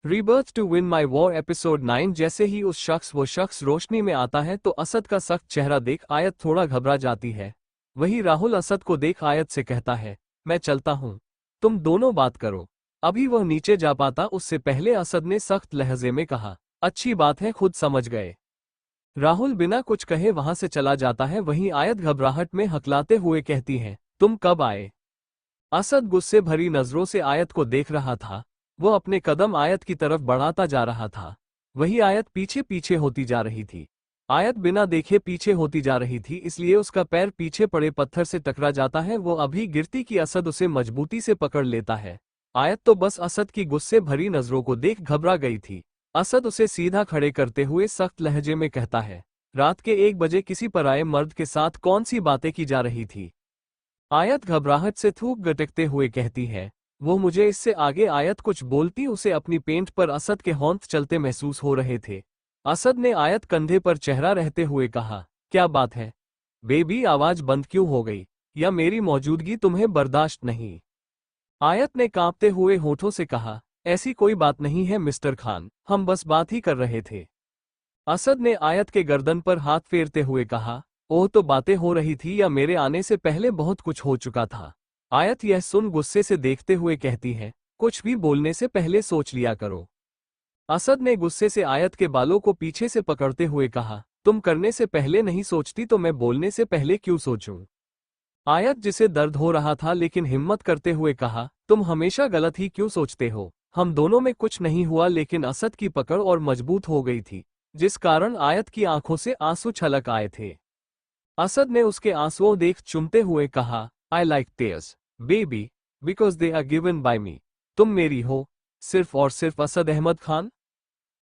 Rebirth to win my war episode 9। जैसे ही वो शख्स रोशनी में आता है तो असद का सख्त चेहरा देख आयत थोड़ा घबरा जाती है। वही राहुल असद को देख आयत से कहता है, मैं चलता हूँ, तुम दोनों बात करो। अभी वह नीचे जा पाता उससे पहले असद ने सख्त लहजे में कहा, अच्छी बात है, खुद समझ गए। राहुल बिना कुछ कहे वहां से चला जाता है। वहीं आयत घबराहट में हकलाते हुए कहती है, तुम कब आए? असद गुस्से भरी नजरों से आयत को देख रहा था। वो अपने कदम आयत की तरफ बढ़ाता जा रहा था। वही आयत पीछे पीछे होती जा रही थी। आयत बिना देखे पीछे होती जा रही थी, इसलिए उसका पैर पीछे पड़े पत्थर से टकरा जाता है। वो अभी गिरती कि असद उसे मजबूती से पकड़ लेता है। आयत तो बस असद की गुस्से भरी नजरों को देख घबरा गई थी। असद उसे सीधा खड़े करते हुए सख्त लहजे में कहता है, रात के 1 बजे किसी पराये मर्द के साथ कौन सी बातें की जा रही थी? आयत घबराहट से थूक गटकते हुए कहती है, वो मुझे इससे आगे आयत कुछ बोलती उसे अपनी पेंट पर असद के होंठ चलते महसूस हो रहे थे। असद ने आयत कंधे पर चेहरा रहते हुए कहा, क्या बात है बेबी, आवाज बंद क्यों हो गई? या मेरी मौजूदगी तुम्हें बर्दाश्त नहीं? आयत ने कांपते हुए होठों से कहा, ऐसी कोई बात नहीं है मिस्टर खान, हम बस बात ही कर रहे थे। असद ने आयत के गर्दन पर हाथ फेरते हुए कहा, ओह, तो बातें हो रही थी या मेरे आने से पहले बहुत कुछ हो चुका था? आयत यह सुन गुस्से से देखते हुए कहती है, कुछ भी बोलने से पहले सोच लिया करो। असद ने गुस्से से आयत के बालों को पीछे से पकड़ते हुए कहा, तुम करने से पहले नहीं सोचती तो मैं बोलने से पहले क्यों सोचूं? आयत जिसे दर्द हो रहा था लेकिन हिम्मत करते हुए कहा, तुम हमेशा गलत ही क्यों सोचते हो? हम दोनों में कुछ नहीं हुआ। लेकिन असद की पकड़ और मजबूत हो गई थी, जिस कारण आयत की आंखों से आंसू छलक आए थे। असद ने उसके आंसुओं देख चुमते हुए कहा, I like tears baby because they are given by me. तुम मेरी हो, सिर्फ और सिर्फ असद अहमद खान।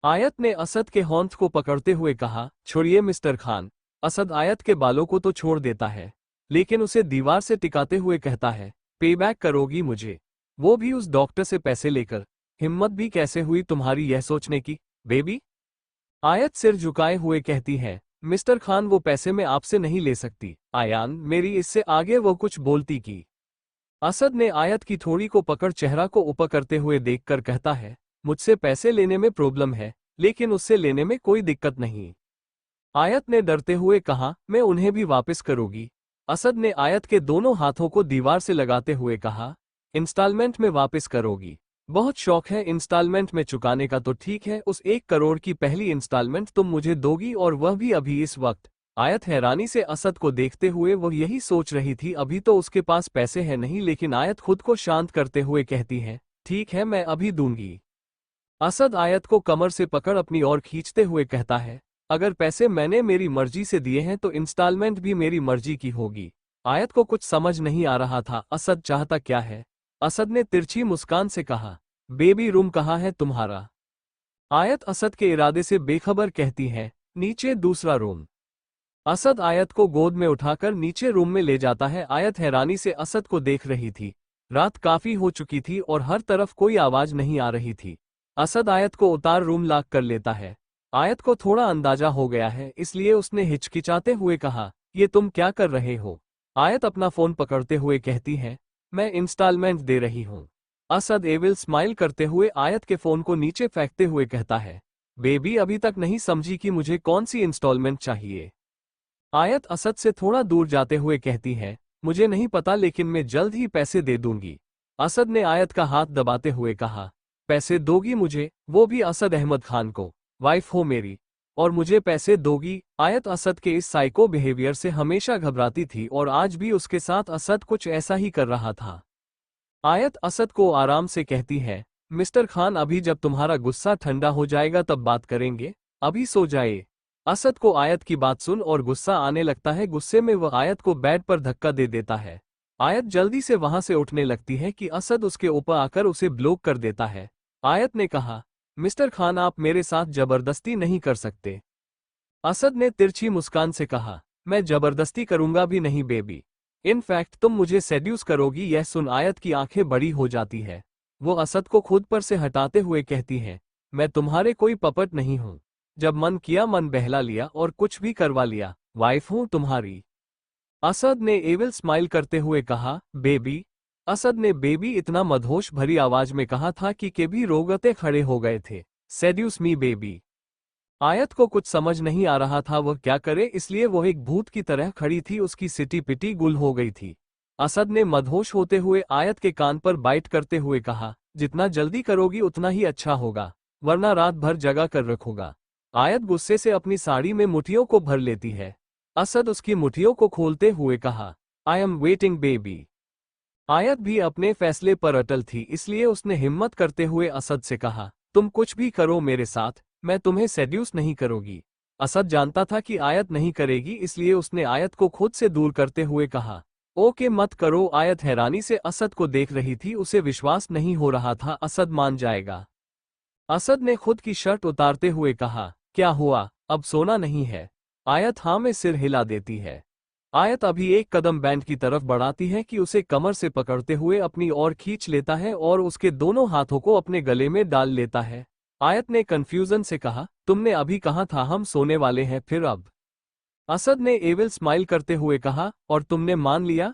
आयत ने असद के होंठ को पकड़ते हुए कहा, छोड़िए मिस्टर खान। असद आयत के बालों को तो छोड़ देता है, लेकिन उसे दीवार से टिकाते हुए कहता है, पे बैक करोगी मुझे, वो भी उस डॉक्टर से पैसे लेकर? हिम्मत भी कैसे हुई तुम्हारी यह सोचने की, बेबी? आयत सिर झुकाए हुए कहती है, मिस्टर खान, वो पैसे मैं आपसे नहीं ले सकती। आयान मेरी, इससे आगे वो कुछ बोलती की। असद ने आयत की थोड़ी को पकड़ चेहरा को ऊपर करते हुए देखकर कहता है, मुझसे पैसे लेने में प्रॉब्लम है, लेकिन उससे लेने में कोई दिक्कत नहीं। आयत ने डरते हुए कहा, मैं उन्हें भी वापस करूंगी। असद ने आयत के दोनों हाथों को दीवार से लगाते हुए कहा, इंस्टॉलमेंट में वापस करोगी? बहुत शौक है इंस्टॉलमेंट में चुकाने का तो ठीक है, उस 1 करोड़ की पहली इंस्टॉलमेंट तुम मुझे दोगी, और वह भी अभी इस वक्त? आयत हैरानी से असद को देखते हुए वह यही सोच रही थी, अभी तो उसके पास पैसे हैं नहीं। लेकिन आयत खुद को शांत करते हुए कहती है, ठीक है, मैं अभी दूंगी। असद आयत को कमर से पकड़ अपनी ओर खींचते हुए कहता है, अगर पैसे मैंने मेरी मर्जी से दिए हैं तो इंस्टॉलमेंट भी मेरी मर्जी की होगी। आयत को कुछ समझ नहीं आ रहा था, असद चाहता क्या है। असद ने तिरछी मुस्कान से कहा, बेबी रूम कहाँ है तुम्हारा? आयत असद के इरादे से बेखबर कहती है, नीचे दूसरा रूम। असद आयत को गोद में उठाकर नीचे रूम में ले जाता है। आयत हैरानी से असद को देख रही थी। रात काफी हो चुकी थी और हर तरफ कोई आवाज नहीं आ रही थी। असद आयत को उतार रूम लॉक कर लेता है। आयत को थोड़ा अंदाजा हो गया है, इसलिए उसने हिचकिचाते हुए कहा, ये तुम क्या कर रहे हो? आयत अपना फोन पकड़ते हुए कहती है, मैं इंस्टॉलमेंट दे रही हूँ। असद एविल स्माइल करते हुए आयत के फोन को नीचे फेंकते हुए कहता है, बेबी अभी तक नहीं समझी कि मुझे कौन सी इंस्टॉलमेंट चाहिए? आयत असद से थोड़ा दूर जाते हुए कहती है, मुझे नहीं पता, लेकिन मैं जल्द ही पैसे दे दूंगी। असद ने आयत का हाथ दबाते हुए कहा, पैसे दोगी मुझे, वो भी असद अहमद खान को? वाइफ हो मेरी, और मुझे पैसे दोगी? आयत असद के इस साइको बिहेवियर से हमेशा घबराती थी और आज भी उसके साथ असद कुछ ऐसा ही कर रहा था। आयत असद को आराम से कहती है, मिस्टर खान, अभी जब तुम्हारा गुस्सा ठंडा हो जाएगा तब बात करेंगे, अभी सो जाए। असद को आयत की बात सुन और गुस्सा आने लगता है। गुस्से में वह आयत को बेड पर धक्का दे देता है। आयत जल्दी से वहां से उठने लगती है कि असद उसके ऊपर आकर उसे ब्लॉक कर देता है। आयत ने कहा, मिस्टर खान, आप मेरे साथ जबरदस्ती नहीं कर सकते। असद ने तिरछी मुस्कान से कहा, मैं जबरदस्ती करूंगा भी नहीं बेबी, इनफैक्ट तुम मुझे सेड्यूस करोगी। यह सुन आयत की आंखें बड़ी हो जाती है। वो असद को खुद पर से हटाते हुए कहती है, मैं तुम्हारे कोई पपट नहीं हूं। जब मन किया मन बहला लिया और कुछ भी करवा लिया। वाइफ हूं तुम्हारी। असद ने एविल स्माइल करते हुए कहा, बेबी असद ने बेबी इतना मदहोश भरी आवाज में कहा था कि के भी रोगते खड़े हो गए थे। Seduces me baby. आयत को कुछ समझ नहीं आ रहा था वह क्या करे, इसलिए वह एक भूत की तरह खड़ी थी, उसकी सिटी पिटी गुल हो गई थी। असद ने मदहोश होते हुए आयत के कान पर बाइट करते हुए कहा, जितना जल्दी करोगी उतना ही अच्छा होगा, वरना रात भर जगा कर रखूंगा। आयत गुस्से से अपनी साड़ी में मुठियों को भर लेती है। असद उसकी मुठियों को खोलते हुए कहा, आई एम वेटिंग बेबी। आयत भी अपने फैसले पर अटल थी, इसलिए उसने हिम्मत करते हुए असद से कहा, तुम कुछ भी करो मेरे साथ, मैं तुम्हें सेड्यूस नहीं करूंगी। असद जानता था कि आयत नहीं करेगी, इसलिए उसने आयत को खुद से दूर करते हुए कहा, ओके मत करो। आयत हैरानी से असद को देख रही थी, उसे विश्वास नहीं हो रहा था असद मान जाएगा। असद ने खुद की शर्ट उतारते हुए कहा, क्या हुआ, अब सोना नहीं है? आयत हाँ में सिर हिला देती है। आयत अभी एक कदम बैंड की तरफ बढ़ाती है कि उसे कमर से पकड़ते हुए अपनी ओर खींच लेता है और उसके दोनों हाथों को अपने गले में डाल लेता है। आयत ने कंफ्यूजन से कहा, तुमने अभी कहा था हम सोने वाले हैं, फिर अब? असद ने एविल स्माइल करते हुए कहा, और तुमने मान लिया?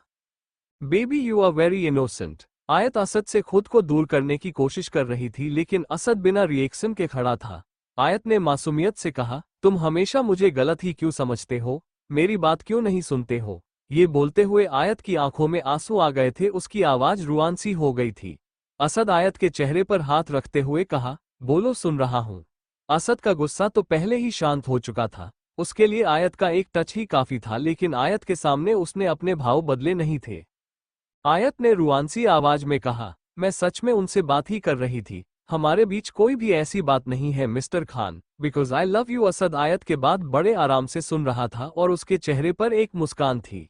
Baby you are very innocent. Ayat Asad से खुद को दूर करने की कोशिश कर रही थी, लेकिन असद बिना रिएक्शन के खड़ा था। आयत ने मासूमियत से कहा, तुम हमेशा मुझे गलत ही क्यों समझते हो, मेरी बात क्यों नहीं सुनते हो? ये बोलते हुए आयत की आंखों में आंसू आ गए थे, उसकी आवाज रुआन सी हो गई थी। असद आयत के चेहरे पर हाथ रखते हुए कहा, बोलो, सुन रहा हूं। असद का गुस्सा तो पहले ही शांत हो चुका था, उसके लिए आयत का एक टच ही काफी था, लेकिन आयत के सामने उसने अपने भाव बदले नहीं थे। आयत ने रुआंसी आवाज में कहा, मैं सच में उनसे बात ही कर रही थी, हमारे बीच कोई भी ऐसी बात नहीं है mister Khan, because I love you. Asad आयत के बाद बड़े आराम से सुन रहा था और उसके चेहरे पर एक मुस्कान थी।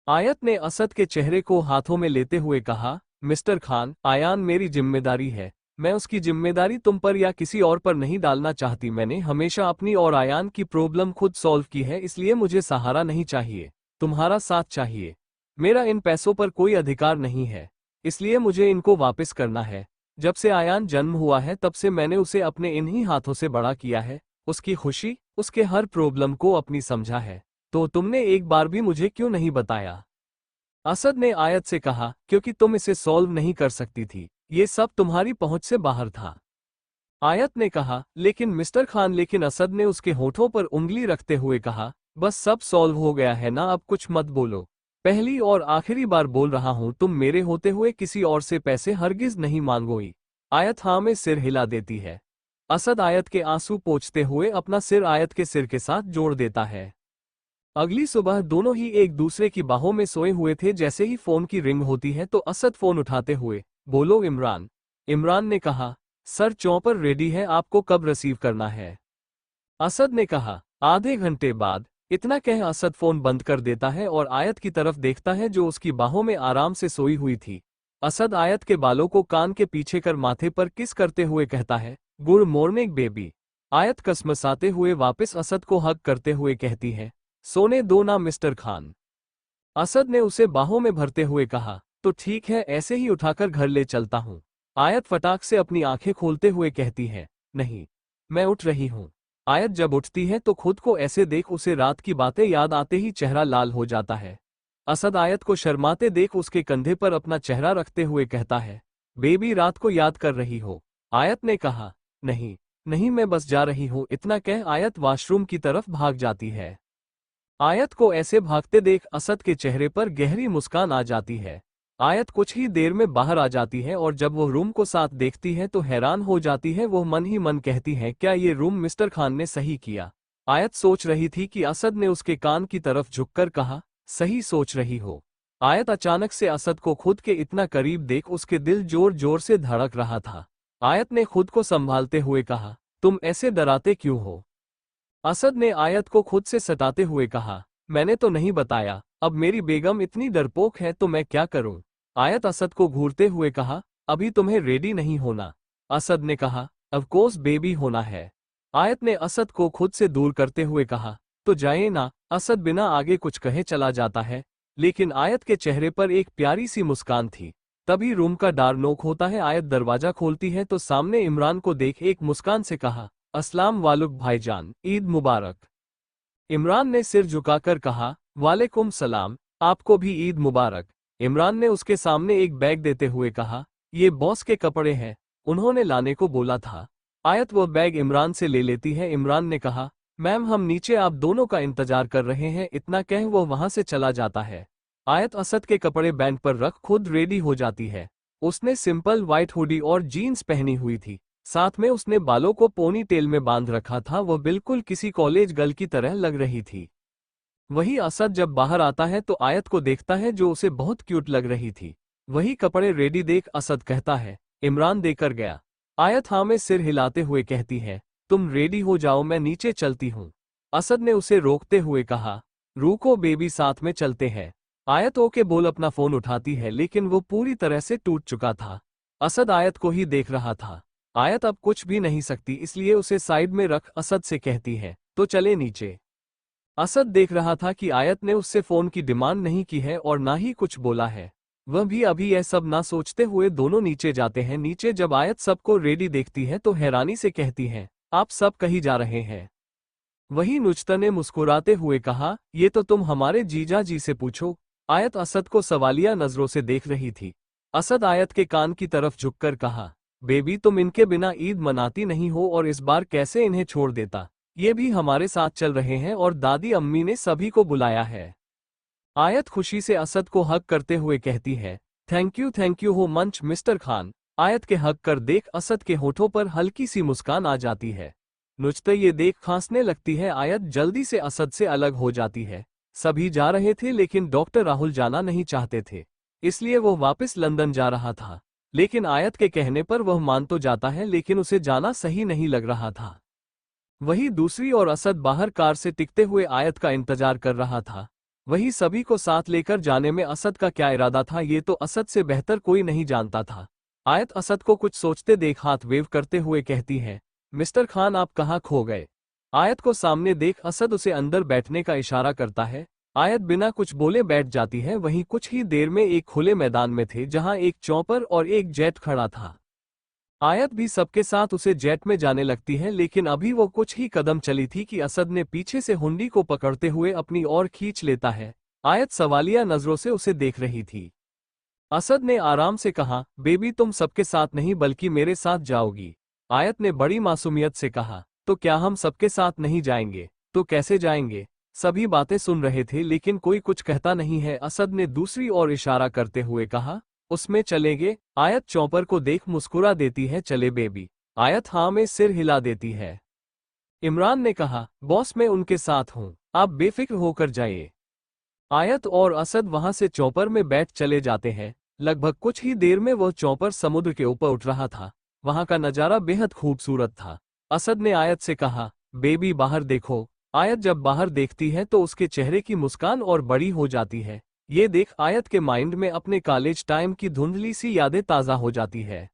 आयत ने असद के चेहरे को हाथों में लेते हुए कहा, मिस्टर खान, आयान मेरी जिम्मेदारी है, मैं उसकी जिम्मेदारी तुम पर या किसी और पर नहीं डालना चाहती। मैंने हमेशा अपनी और आयान की प्रॉब्लम खुद सॉल्व की है, इसलिए मुझे सहारा नहीं चाहिए, तुम्हारा साथ चाहिए। मेरा इन पैसों पर कोई अधिकार नहीं है, इसलिए मुझे इनको वापस करना है। जब से आयान जन्म हुआ है तब से मैंने उसे अपने इन्हीं हाथों से बड़ा किया है, उसकी खुशी, उसके हर प्रॉब्लम को अपनी समझा है, तो तुमने एक बार भी मुझे क्यों नहीं बताया? असद ने आयत से कहा, क्योंकि तुम इसे सॉल्व नहीं कर सकती थी, ये सब तुम्हारी पहुंच से बाहर था। आयत ने कहा, लेकिन मिस्टर खान। लेकिन असद ने उसके होठों पर उंगली रखते हुए कहा, बस सब सॉल्व हो गया है ना, अब कुछ मत बोलो। पहली और आखिरी बार बोल रहा हूं, तुम मेरे होते हुए किसी और से पैसे हरगिज नहीं मांगोगी। आयत हाँ में सिर हिला देती है। असद आयत के आंसू पोंछते हुए अपना सिर आयत के सिर के साथ जोड़ देता है। अगली सुबह दोनों ही एक दूसरे की बाहों में सोए हुए थे। जैसे ही फोन की रिंग होती है तो असद फोन उठाते हुए, बोलो इमरान। इमरान ने कहा, सर चॉपर रेडी है, आपको कब रिसीव करना है? असद ने कहा, आधे घंटे बाद। इतना कह असद फोन बंद कर देता है और आयत की तरफ देखता है जो उसकी बाहों में आराम से सोई हुई थी। असद आयत के बालों को कान के पीछे कर माथे पर किस करते हुए कहता है, गुड मॉर्निंग बेबी। आयत कसमसाते हुए वापस असद को हग करते हुए कहती है, सोने दो ना मिस्टर खान। असद ने उसे बाहों में भरते हुए कहा, तो ठीक है, ऐसे ही उठाकर घर ले चलता हूँ। आयत फटाक से अपनी आंखें खोलते हुए कहती है, नहीं, मैं उठ रही हूँ। आयत जब उठती है तो खुद को ऐसे देख उसे रात की बातें याद आते ही चेहरा लाल हो जाता है। असद आयत को शर्माते देख उसके कंधे पर अपना चेहरा रखते हुए कहता है, बेबी रात को याद कर रही हो? आयत ने कहा, नहीं नहीं, मैं बस जा रही हूँ। इतना कह आयत वॉशरूम की तरफ भाग जाती है। आयत को ऐसे भागते देख असद के चेहरे पर गहरी मुस्कान आ जाती है। आयत कुछ ही देर में बाहर आ जाती है और जब वो रूम को साथ देखती है तो हैरान हो जाती है। वो मन ही मन कहती है, क्या ये रूम मिस्टर खान ने सही किया? आयत सोच रही थी कि असद ने उसके कान की तरफ झुककर कहा, सही सोच रही हो। आयत अचानक से असद को खुद के इतना करीब देख उसके दिल जोर जोर से धड़क रहा था। आयत ने खुद को संभालते हुए कहा, तुम ऐसे डराते क्यों हो? असद ने आयत को खुद से सटाते हुए कहा, मैंने तो नहीं बताया, अब मेरी बेगम इतनी डरपोक है तो मैं क्या करूं? आयत असद को घूरते हुए कहा, अभी तुम्हें रेडी नहीं होना। असद ने कहा, ऑफ कोर्स बेबी होना है। आयत ने असद को खुद से दूर करते हुए कहा, तो जाइए ना। असद बिना आगे कुछ कहे चला जाता है, लेकिन आयत के चेहरे पर एक प्यारी सी मुस्कान थी। तभी रूम का डोर नॉक होता है। आयत दरवाजा खोलती है तो सामने इमरान को देख एक मुस्कान से कहा, अस्सलाम वालेकुम भाईजान, ईद मुबारक। इमरान ने सिर झुकाकर कहा, वालेकुम सलाम, आपको भी ईद मुबारक। इमरान ने उसके सामने एक बैग देते हुए कहा, ये बॉस के कपड़े हैं, उन्होंने लाने को बोला था। आयत वो बैग इमरान से ले लेती है। इमरान ने कहा, मैम हम नीचे आप दोनों का इंतजार कर रहे हैं, इतना कह वो वहां से चला जाता है। आयत असद के कपड़े बैंड पर रख खुद रेडी हो जाती है। उसने सिंपल व्हाइट हुडी और जीन्स पहनी हुई थी, साथ में उसने बालों को पोनी टेल में बांध रखा था। वो बिल्कुल किसी कॉलेज गर्ल की तरह लग रही थी। वही असद जब बाहर आता है तो आयत को देखता है जो उसे बहुत क्यूट लग रही थी। वही कपड़े रेडी देख असद कहता है, इमरान देकर गया। आयत हाँ में सिर हिलाते हुए कहती है, तुम रेडी हो जाओ, मैं नीचे चलती हूँ। असद ने उसे रोकते हुए कहा, रुको बेबी, साथ में चलते हैं। आयत ओके बोल अपना फोन उठाती है, लेकिन वो पूरी तरह से टूट चुका था। असद आयत को ही देख रहा था। आयत अब कुछ भी नहीं सकती, इसलिए उसे साइड में रख असद से कहती है, तो चले नीचे। असद देख रहा था कि आयत ने उससे फोन की डिमांड नहीं की है और ना ही कुछ बोला है। वह भी अभी यह सब ना सोचते हुए दोनों नीचे जाते हैं। नीचे जब आयत सबको रेडी देखती है तो हैरानी से कहती है, आप सब कहीं जा रहे हैं? वही नुजता ने मुस्कुराते हुए कहा, ये तो तुम हमारे जीजा जी से पूछो। आयत असद को सवालिया नजरों से देख रही थी। असद आयत के कान की तरफ झुककर कहा, बेबी तुम इनके बिना ईद मनाती नहीं हो और इस बार कैसे इन्हें छोड़ देता। ये भी हमारे साथ चल रहे हैं और दादी अम्मी ने सभी को बुलाया है। आयत खुशी से असद को हग करते हुए कहती है, थैंक यू हो मंच मिस्टर खान। आयत के हग कर देख असद के होठों पर हल्की सी मुस्कान आ जाती है। नुजता ये देख खांसने लगती है। आयत जल्दी से असद से अलग हो जाती है। सभी जा रहे थे लेकिन डॉक्टर राहुल जाना नहीं चाहते थे, इसलिए वो वापस लंदन जा रहा था। लेकिन आयत के कहने पर वह मान तो जाता है, लेकिन उसे जाना सही नहीं लग रहा था। वही दूसरी ओर असद बाहर कार से टिकते हुए आयत का इंतजार कर रहा था। वही सभी को साथ लेकर जाने में असद का क्या इरादा था, ये तो असद से बेहतर कोई नहीं जानता था। आयत असद को कुछ सोचते देख हाथ वेव करते हुए कहती है, मिस्टर खान आप कहाँ खो गए? आयत को सामने देख असद उसे अंदर बैठने का इशारा करता है। आयत बिना कुछ बोले बैठ जाती है। वहीं कुछ ही देर में एक खुले मैदान में थे, जहां एक चॉपर और एक जेट खड़ा था। आयत भी सबके साथ उसे जेट में जाने लगती है, लेकिन अभी वो कुछ ही कदम चली थी कि असद ने पीछे से हुंडी को पकड़ते हुए अपनी ओर खींच लेता है। आयत सवालिया नजरों से उसे देख रही थी। असद ने आराम से कहा, बेबी तुम सबके साथ नहीं बल्कि मेरे साथ जाओगी। आयत ने बड़ी मासूमियत से कहा, तो क्या हम सबके साथ नहीं जाएंगे? तो कैसे जाएंगे? सभी बातें सुन रहे थे लेकिन कोई कुछ कहता नहीं है। असद ने दूसरी ओर इशारा करते हुए कहा, उसमें चलेंगे? आयत चॉपर को देख मुस्कुरा देती है, चले बेबी। आयत हाँ में सिर हिला देती है। इमरान ने कहा, बॉस मैं उनके साथ हूँ, आप बेफिक्र होकर जाइए। आयत और असद वहां से चॉपर में बैठ चले जाते हैं। लगभग कुछ ही देर में वह चॉपर समुद्र के ऊपर उठ रहा था। वहां का नजारा बेहद खूबसूरत था। असद ने आयत से कहा, बेबी बाहर देखो। आयत जब बाहर देखती है तो उसके चेहरे की मुस्कान और बड़ी हो जाती है। ये देख आयत के माइंड में अपने कॉलेज टाइम की धुंधली सी यादें ताज़ा हो जाती है।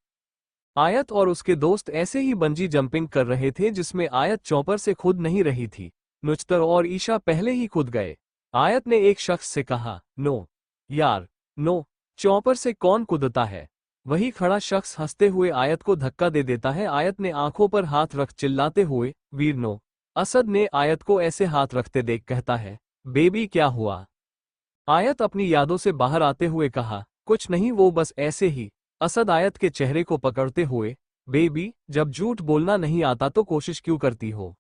आयत और उसके दोस्त ऐसे ही बंजी जंपिंग कर रहे थे जिसमें आयत चॉपर से कूद नहीं रही थी। नुजतर और ईशा पहले ही कूद गए। आयत ने एक शख्स से कहा, नो यार नो, चॉपर से कौन कूदता है? वही खड़ा शख्स हंसते हुए आयत को धक्का दे देता है। आयत ने आंखों पर हाथ रख चिल्लाते हुए, वीर नो। असद ने आयत को ऐसे हाथ रखते देख कहता है, बेबी क्या हुआ? आयत अपनी यादों से बाहर आते हुए कहा, कुछ नहीं, वो बस ऐसे ही। असद आयत के चेहरे को पकड़ते हुए, बेबी जब झूठ बोलना नहीं आता तो कोशिश क्यों करती हो?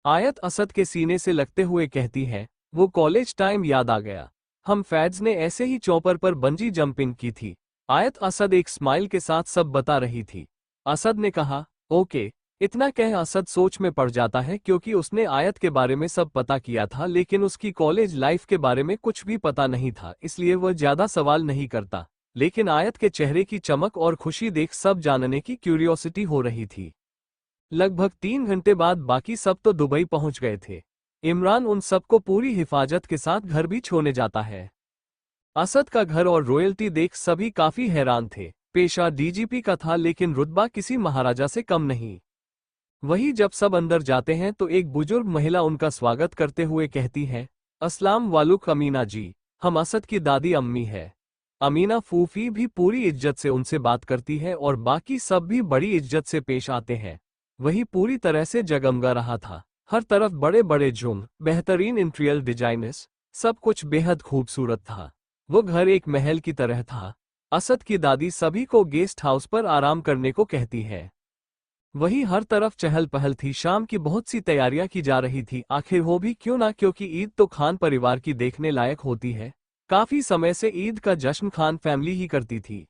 आयत असद के सीने से लगते हुए कहती है, वो कॉलेज टाइम याद आ गया। हम फैड्स ने ऐसे ही चॉपर पर बंजी जंपिंग की थी। आयत असद एक स्माइल के साथ सब बता रही थी। असद ने कहा, ओके। इतना कह असद सोच में पड़ जाता है क्योंकि उसने आयत के बारे में सब पता किया था, लेकिन उसकी कॉलेज लाइफ के बारे में कुछ भी पता नहीं था, इसलिए वह ज्यादा सवाल नहीं करता। लेकिन आयत के चेहरे की चमक और खुशी देख सब जानने की क्यूरियोसिटी हो रही थी। लगभग 3 घंटे बाद बाकी सब तो दुबई पहुंच गए थे। इमरान उन सबको पूरी हिफाजत के साथ घर भी छोड़ने जाता है। असद का घर और रॉयल्टी देख सभी काफी हैरान थे। पेशा डीजीपी का था लेकिन रुतबा किसी महाराजा से कम नहीं। वही जब सब अंदर जाते हैं तो एक बुजुर्ग महिला उनका स्वागत करते हुए कहती है, अस्सलाम वालेकुम अमीना जी, हम असद की दादी अम्मी है। अमीना फूफी भी पूरी इज्जत से उनसे बात करती है और बाकी सब भी बड़ी इज्जत से पेश आते हैं। वही पूरी तरह से जगमगा रहा था। हर तरफ बड़े बड़े जुम, बेहतरीन इंटीरियर डिजाइनर्स, सब कुछ बेहद खूबसूरत था। वो घर एक महल की तरह था। असद की दादी सभी को गेस्ट हाउस पर आराम करने को कहती है। वही हर तरफ चहल पहल थी। शाम की बहुत सी तैयारियां की जा रही थी, आखिर हो भी क्यों ना, क्योंकि ईद तो खान परिवार की देखने लायक होती है। काफी समय से ईद का जश्न खान फैमिली ही करती थी।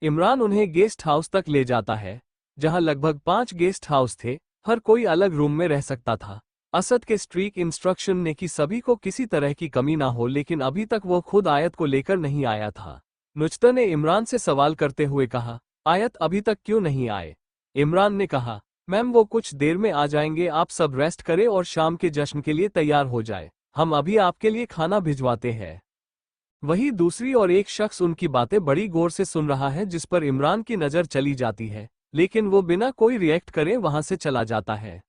इमरान उन्हें गेस्ट हाउस तक ले जाता है, जहां लगभग 5 गेस्ट हाउस थे। हर कोई अलग रूम में रह सकता था। असद के स्ट्रिक्ट इंस्ट्रक्शन ने कि सभी को किसी तरह की कमी ना हो, लेकिन अभी तक वो खुद आयत को लेकर नहीं आया था। नुजता ने इमरान से सवाल करते हुए कहा, आयत अभी तक क्यों नहीं आए? इमरान ने कहा, मैम वो कुछ देर में आ जाएंगे, आप सब रेस्ट करें और शाम के जश्न के लिए तैयार हो जाए। हम अभी आपके लिए खाना भिजवाते हैं। वही दूसरी और एक शख्स उनकी बातें बड़ी गौर से सुन रहा है, जिस पर इमरान की नजर चली जाती है, लेकिन वो बिना कोई रिएक्ट करे वहां से चला जाता है।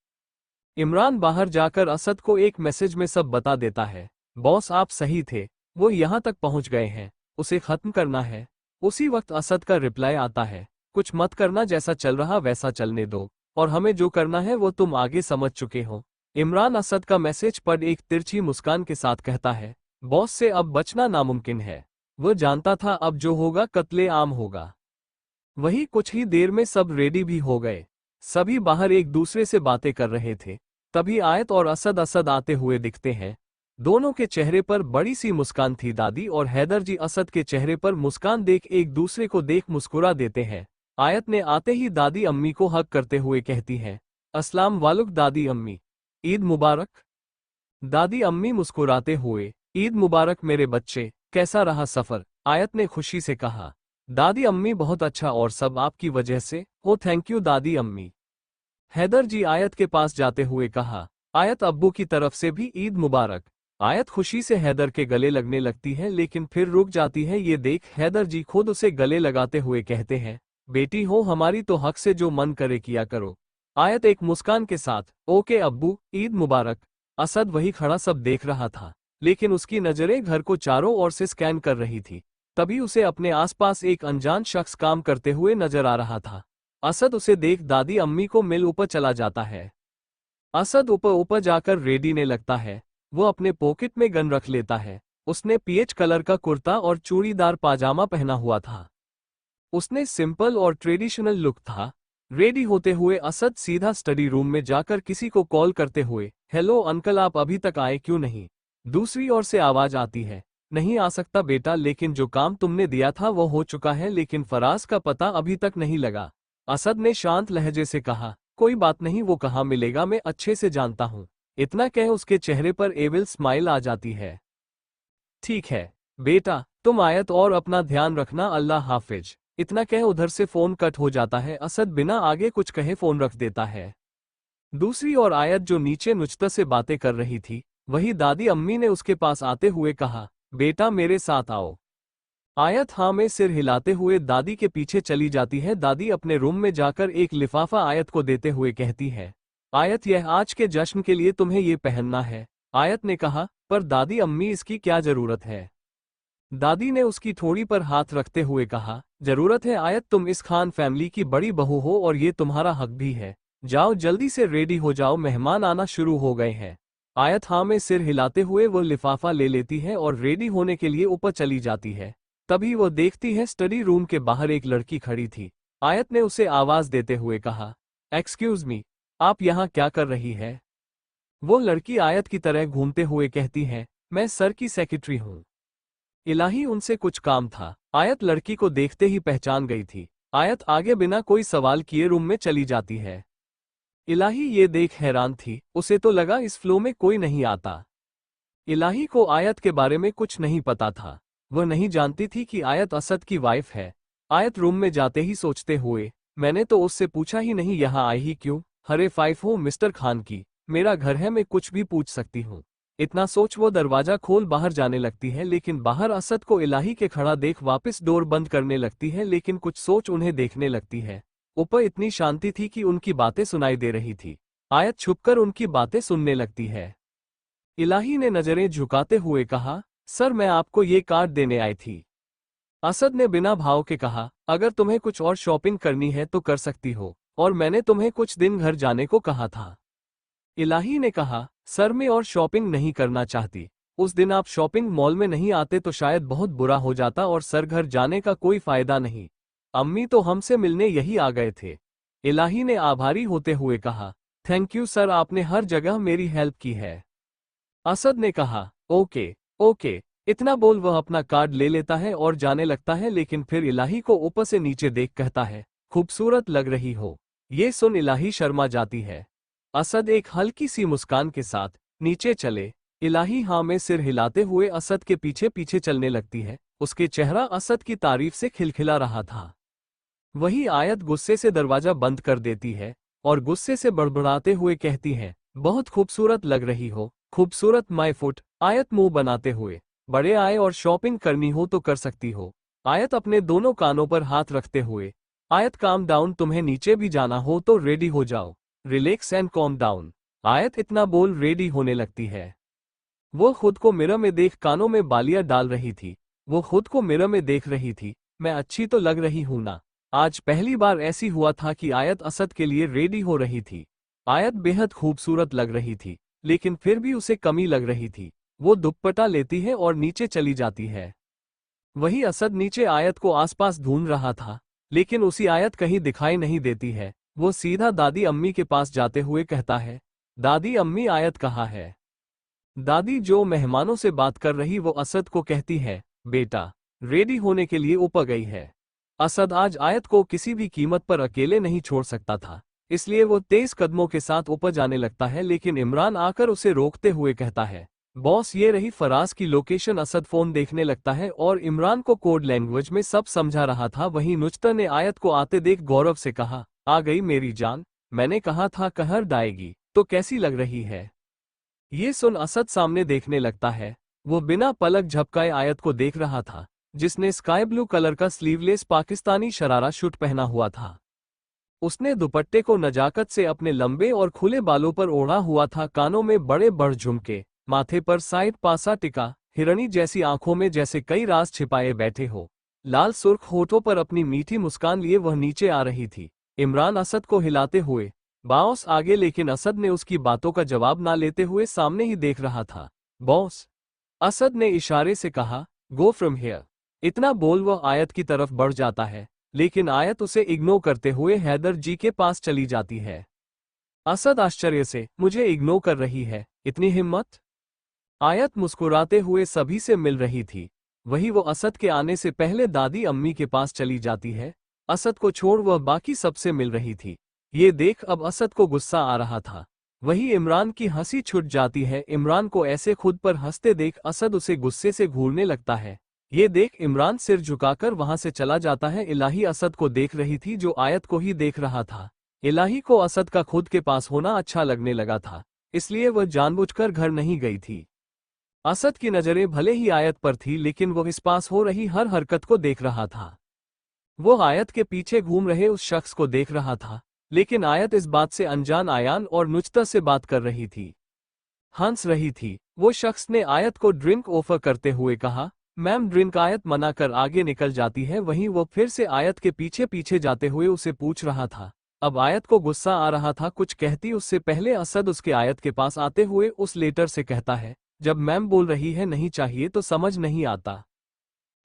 इमरान बाहर जाकर असद को एक मैसेज में सब बता देता है। बॉस आप सही थे, वो यहां तक पहुंच गए हैं, उसे खत्म करना है। उसी वक्त असद का रिप्लाई आता है, कुछ मत करना, जैसा चल रहा वैसा चलने दो, और हमें जो करना है वो तुम आगे समझ चुके हो। इमरान असद का मैसेज पढ़ एक तिरछी मुस्कान के साथ कहता है, बॉस से अब बचना नामुमकिन है। वो जानता था अब जो होगा कत्ले आम होगा। वही कुछ ही देर में सब रेडी भी हो गए। सभी बाहर एक दूसरे से बातें कर रहे थे। तभी आयत और असद आते हुए दिखते हैं। दोनों के चेहरे पर बड़ी सी मुस्कान थी। दादी और हैदर जी असद के चेहरे पर मुस्कान देख एक दूसरे को देख मुस्कुरा देते हैं। आयत ने आते ही दादी अम्मी को हक करते हुए कहती है, अस्सलाम वालेकुम दादी अम्मी, ईद मुबारक। दादी अम्मी मुस्कुराते हुए, ईद मुबारक मेरे बच्चे, कैसा रहा सफर? आयत ने खुशी से कहा। दादी अम्मी बहुत अच्छा, और सब आपकी वजह से। ओ थैंक यू दादी अम्मी। हैदर जी आयत के पास जाते हुए कहा, आयत अब्बू की तरफ से भी ईद मुबारक। आयत खुशी से हैदर के गले लगने लगती है, लेकिन फिर रुक जाती है। ये देख हैदर जी खुद उसे गले लगाते हुए कहते हैं, बेटी हो हमारी तो हक से जो मन करे किया करो। आयत एक मुस्कान के साथ, ओके अब्बू, ईद मुबारक। असद वही खड़ा सब देख रहा था, लेकिन उसकी नजरें घर को चारों ओर से स्कैन कर रही थी। तभी उसे अपने आसपास एक अनजान शख्स काम करते हुए नजर आ रहा था। असद उसे देख दादी अम्मी को मिल ऊपर चला जाता है। असद ऊपर जाकर रेडी ने लगता है। वो अपने पॉकेट में गन रख लेता है। उसने पीच कलर का कुर्ता और चूड़ीदार पाजामा पहना हुआ था। उसने सिंपल और ट्रेडिशनल लुक था। रेडी होते हुए असद सीधा स्टडी रूम में जाकर किसी को कॉल करते हुए, हेलो अंकल आप अभी तक आए क्यों नहीं? दूसरी ओर से आवाज आती है, नहीं आ सकता बेटा, लेकिन जो काम तुमने दिया था वो हो चुका है, लेकिन फराज का पता अभी तक नहीं लगा। असद ने शांत लहजे से कहा, कोई बात नहीं, वो कहाँ मिलेगा, मैं अच्छे से जानता हूँ। इतना कह उसके चेहरे पर एविल स्माइल आ जाती है। ठीक है बेटा, तुम आयत और अपना ध्यान रखना, अल्लाह हाफिज। इतना कह उधर से फोन कट हो जाता है। असद बिना आगे कुछ कहे फोन रख देता है। दूसरी ओर आयत जो नीचे नुजता से बातें कर रही थी, वही दादी अम्मी ने उसके पास आते हुए कहा, बेटा मेरे साथ आओ। आयत हाँ में सिर हिलाते हुए दादी के पीछे चली जाती है। दादी अपने रूम में जाकर एक लिफाफा आयत को देते हुए कहती है, आयत यह आज के जश्न के लिए तुम्हें ये पहनना है। आयत ने कहा, पर दादी अम्मी इसकी क्या जरूरत है? दादी ने उसकी थोड़ी पर हाथ रखते हुए कहा, जरूरत है आयत, तुम इस खान फैमिली की बड़ी बहू हो और ये तुम्हारा हक भी है। जाओ जल्दी से रेडी हो जाओ, मेहमान आना शुरू हो गए हैं। आयत हाँ में सिर हिलाते हुए वो लिफाफा ले लेती है और रेडी होने के लिए ऊपर चली जाती है। तभी वो देखती है स्टडी रूम के बाहर एक लड़की खड़ी थी। आयत ने उसे आवाज देते हुए कहा, एक्सक्यूज मी, आप यहाँ क्या कर रही है? वो लड़की आयत की तरह घूमते हुए कहती है, मैं सर की सेक्रेटरी हूँ। इलाही उनसे कुछ काम था। आयत लड़की को देखते ही पहचान गई थी। आयत आगे बिना कोई सवाल किए रूम में चली जाती है। इलाही ये देख हैरान थी, उसे तो लगा इस फ्लो में कोई नहीं आता। इलाही को आयत के बारे में कुछ नहीं पता था। वह नहीं जानती थी कि आयत असद की वाइफ है। आयत रूम में जाते ही सोचते हुए, मैंने तो उससे पूछा ही नहीं यहाँ आई ही क्यों? हरे फाइफ हूँ मिस्टर खान की, मेरा घर है, मैं कुछ भी पूछ सकती हूँ। इतना सोच वो दरवाजा खोल बाहर जाने लगती है, लेकिन बाहर असद को इलाही के खड़ा देख वापस डोर बंद करने लगती है, लेकिन कुछ सोच उन्हें देखने लगती है। ऊपर इतनी शांति थी कि उनकी बातें सुनाई दे रही थी। आयत छुपकर उनकी बातें सुनने लगती है। इलाही ने नजरें झुकाते हुए कहा, सर मैं आपको ये कार्ड देने आई थी। असद ने बिना भाव के कहा, अगर तुम्हें कुछ और शॉपिंग करनी है तो कर सकती हो, और मैंने तुम्हें कुछ दिन घर जाने को कहा था। इलाही ने कहा, सर मैं और शॉपिंग नहीं करना चाहती। उस दिन आप शॉपिंग मॉल में नहीं आते तो शायद बहुत बुरा हो जाता और सर घर जाने का कोई फायदा नहीं। अम्मी तो हमसे मिलने यही आ गए थे। इलाही ने आभारी होते हुए कहा। थैंक यू सर, आपने हर जगह मेरी हेल्प की है। असद ने कहा। Okay okay. इतना बोल वह अपना कार्ड ले लेता है और जाने लगता है, लेकिन फिर इलाही को ऊपर से नीचे देख कहता है, खूबसूरत लग रही हो। ये सुन इलाही शर्मा जाती है। असद एक हल्की सी मुस्कान के साथ नीचे चले। इलाही हाँ में सिर हिलाते हुए असद के पीछे पीछे चलने लगती है। उसके चेहरा असद की तारीफ से खिलखिला रहा था। वही आयत गुस्से से दरवाजा बंद कर देती है और गुस्से से बड़बड़ाते हुए कहती है, बहुत खूबसूरत लग रही हो। खूबसूरत माय फुट। आयत मुंह बनाते हुए, बड़े आए और शॉपिंग करनी हो तो कर सकती हो। आयत अपने दोनों कानों पर हाथ रखते हुए, आयत काम डाउन, तुम्हें नीचे भी जाना हो तो रेडी हो जाओ। Relax and calm down. आयत इतना बोल रेडी होने लगती है। वो खुद को मिरर में देख कानों में बालियां डाल रही थी। वो खुद को मिरर में देख रही थी। मैं अच्छी तो लग रही हूं ना। आज पहली बार ऐसी हुआ था कि आयत असद के लिए रेडी हो रही थी। आयत बेहद खूबसूरत लग रही थी, लेकिन फिर भी उसे कमी लग रही थी। वो दुपट्टा लेती है और नीचे चली जाती है। वही असद नीचे आयत को आसपास ढूंढ रहा था, लेकिन उसी आयत कहीं दिखाई नहीं देती है। वो सीधा दादी अम्मी के पास जाते हुए कहता है, दादी अम्मी आयत कहाँ है? दादी जो मेहमानों से बात कर रही वो असद को कहती है, बेटा रेडी होने के लिए ऊपर गई है। असद आज आयत को किसी भी कीमत पर अकेले नहीं छोड़ सकता था, इसलिए वो तेज कदमों के साथ ऊपर जाने लगता है, लेकिन इमरान आकर उसे रोकते हुए कहता है, बॉस ये रही फराज की लोकेशन। असद फोन देखने लगता है और इमरान को कोड लैंग्वेज में सब समझा रहा था। वहीं नुजता ने आयत को आते देख गौरव से कहा, आ गई मेरी जान, मैंने कहा था कहर दाएगी, तो कैसी लग रही है? ये सुन असद सामने देखने लगता है। वो बिना पलक झपकाए आयत को देख रहा था, जिसने स्काई ब्लू कलर का स्लीवलेस पाकिस्तानी शरारा शूट पहना हुआ था। उसने दुपट्टे को नजाकत से अपने लंबे और खुले बालों पर ओढ़ा हुआ था। कानों में बड़े बड़ झुमके, माथे पर साइड पासा टिका, हिरणी जैसी आंखों में जैसे कई राज छिपाए बैठे हो। लाल सुर्ख होठों पर अपनी मीठी मुस्कान लिए वह नीचे आ रही थी। इमरान असद को हिलाते हुए बॉस आगे, लेकिन असद ने उसकी बातों का जवाब ना लेते हुए सामने ही देख रहा था। बॉस, असद ने इशारे से कहा, गो फ्रॉम हियर। इतना बोल वह आयत की तरफ बढ़ जाता है, लेकिन आयत उसे इग्नोर करते हुए हैदर जी के पास चली जाती है। असद आश्चर्य से, मुझे इग्नोर कर रही है, इतनी हिम्मत? आयत मुस्कुराते हुए सभी से मिल रही थी। वही वो असद के आने से पहले दादी अम्मी के पास चली जाती है। असद को छोड़ वह बाकी सबसे मिल रही थी। ये देख अब असद को गुस्सा आ रहा था। वही इमरान की हंसी छूट जाती है। इमरान को ऐसे खुद पर हंसते देख असद उसे गुस्से से घूरने लगता है। ये देख इमरान सिर झुकाकर वहां से चला जाता है। इलाही असद को देख रही थी, जो आयत को ही देख रहा था। इलाही को असद का खुद के पास होना अच्छा लगने लगा था, इसलिए वह जानबूझकर घर नहीं गई थी। असद की नजरें भले ही आयत पर थी, लेकिन वो इस पास हो रही हर हरकत को देख रहा था। वो आयत के पीछे घूम रहे उस शख्स को देख रहा था, लेकिन आयत इस बात से अनजान आयान और नुजता से बात कर रही थी, हंस रही थी। वो शख्स ने आयत को ड्रिंक ऑफर करते हुए कहा, मैम ड्रिंक। आयत मना कर आगे निकल जाती है। वहीं वो फिर से आयत के पीछे पीछे जाते हुए उसे पूछ रहा था। अब आयत को गुस्सा आ रहा था। कुछ कहती उससे पहले असद उसके आयत के पास आते हुए उस लेटर से कहता है, जब मैम बोल रही है नहीं चाहिए तो समझ नहीं आता।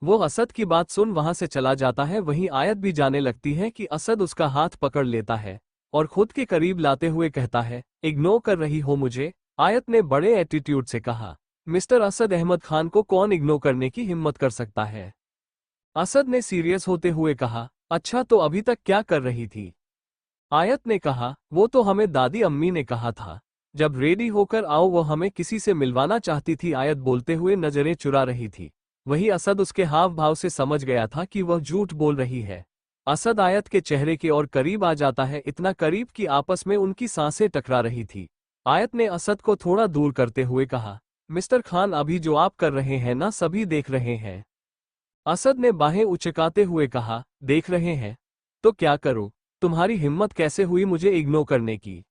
वो असद की बात सुन वहां से चला जाता है। वहीं आयत भी जाने लगती है कि असद उसका हाथ पकड़ लेता है और खुद के करीब लाते हुए कहता है, इग्नोर कर रही हो मुझे? आयत ने बड़े एटीट्यूड से कहा, मिस्टर असद अहमद खान को कौन इग्नोर करने की हिम्मत कर सकता है? असद ने सीरियस होते हुए कहा, अच्छा तो अभी तक क्या कर रही थी? आयत ने कहा, वो तो हमें दादी अम्मी ने कहा था, जब रेडी होकर आओ वो हमें किसी से मिलवाना चाहती थी। आयत बोलते हुए नजरें चुरा रही थी। वही असद उसके हाव भाव से समझ गया था कि वह झूठ बोल रही है। असद आयत के चेहरे के और करीब आ जाता है, इतना करीब कि आपस में उनकी सांसें टकरा रही थी। आयत ने असद को थोड़ा दूर करते हुए कहा, मिस्टर खान अभी जो आप कर रहे हैं ना सभी देख रहे हैं। असद ने बाहें उचकाते हुए कहा, देख रहे हैं तो क्या करूं? तुम्हारी हिम्मत कैसे हुई मुझे इग्नोर करने की?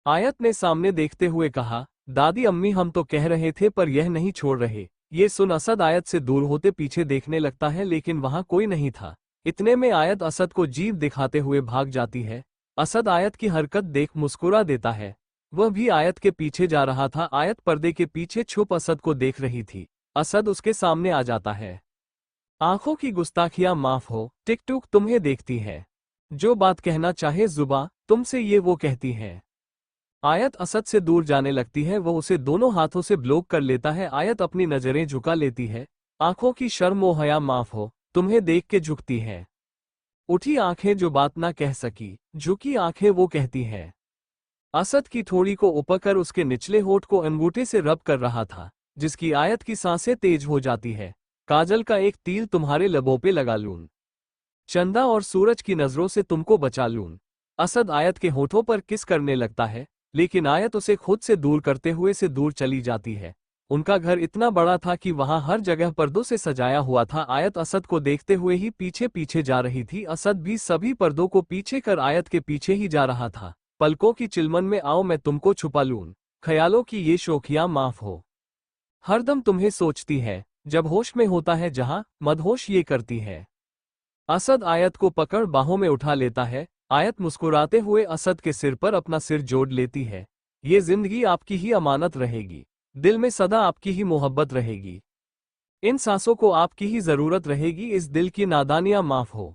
आयत ने सामने देखते हुए कहा, दादी अम्मी हम तो कह रहे थे पर यह नहीं छोड़ रहे। ये सुन असद आयत से दूर होते पीछे देखने लगता है, लेकिन वहां कोई नहीं था। इतने में आयत असद को जीभ दिखाते हुए भाग जाती है। असद आयत की हरकत देख मुस्कुरा देता है। वह भी आयत के पीछे जा रहा था। आयत पर्दे के पीछे छुप असद को देख रही थी। असद उसके सामने आ जाता है। आंखों की गुस्ताखियां माफ हो, टिकटुक तुम्हें देखती है। जो बात कहना चाहे जुबां तुमसे ये वो कहती है। आयत असद से दूर जाने लगती है। वो उसे दोनों हाथों से ब्लॉक कर लेता है। आयत अपनी नजरें झुका लेती है। आंखों की शर्म व हया माफ हो, तुम्हें देख के झुकती है। उठी आंखें जो बात ना कह सकी, झुकी आंखें वो कहती है। असद की थोड़ी को उपकर उसके निचले होठ को अंगूठे से रब कर रहा था, जिसकी आयत की सांसें तेज हो जाती है। काजल का एक तिल तुम्हारे लबों पे लगा लूं, चंदा और सूरज की नजरों से तुमको बचा लूं। असद आयत के होठों पर किस करने लगता है, लेकिन आयत उसे खुद से दूर करते हुए से दूर चली जाती है। उनका घर इतना बड़ा था कि वहां हर जगह पर्दों से सजाया हुआ था। आयत असद को देखते हुए ही पीछे पीछे जा रही थी। असद भी सभी पर्दों को पीछे कर आयत के पीछे ही जा रहा था। पलकों की चिलमन में आओ मैं तुमको छुपा लूं, ख्यालों की ये शोखियां माफ हो। हरदम तुम्हें सोचती है, जब होश में होता है जहां मदहोश ये करती है। असद आयत को पकड़ बाहों में उठा लेता है। आयत मुस्कुराते हुए असद के सिर पर अपना सिर जोड़ लेती है। ये जिंदगी आपकी ही अमानत रहेगी, दिल में सदा आपकी ही मोहब्बत रहेगी। इन सांसों को आपकी ही जरूरत रहेगी। इस दिल की नादानियां माफ हो।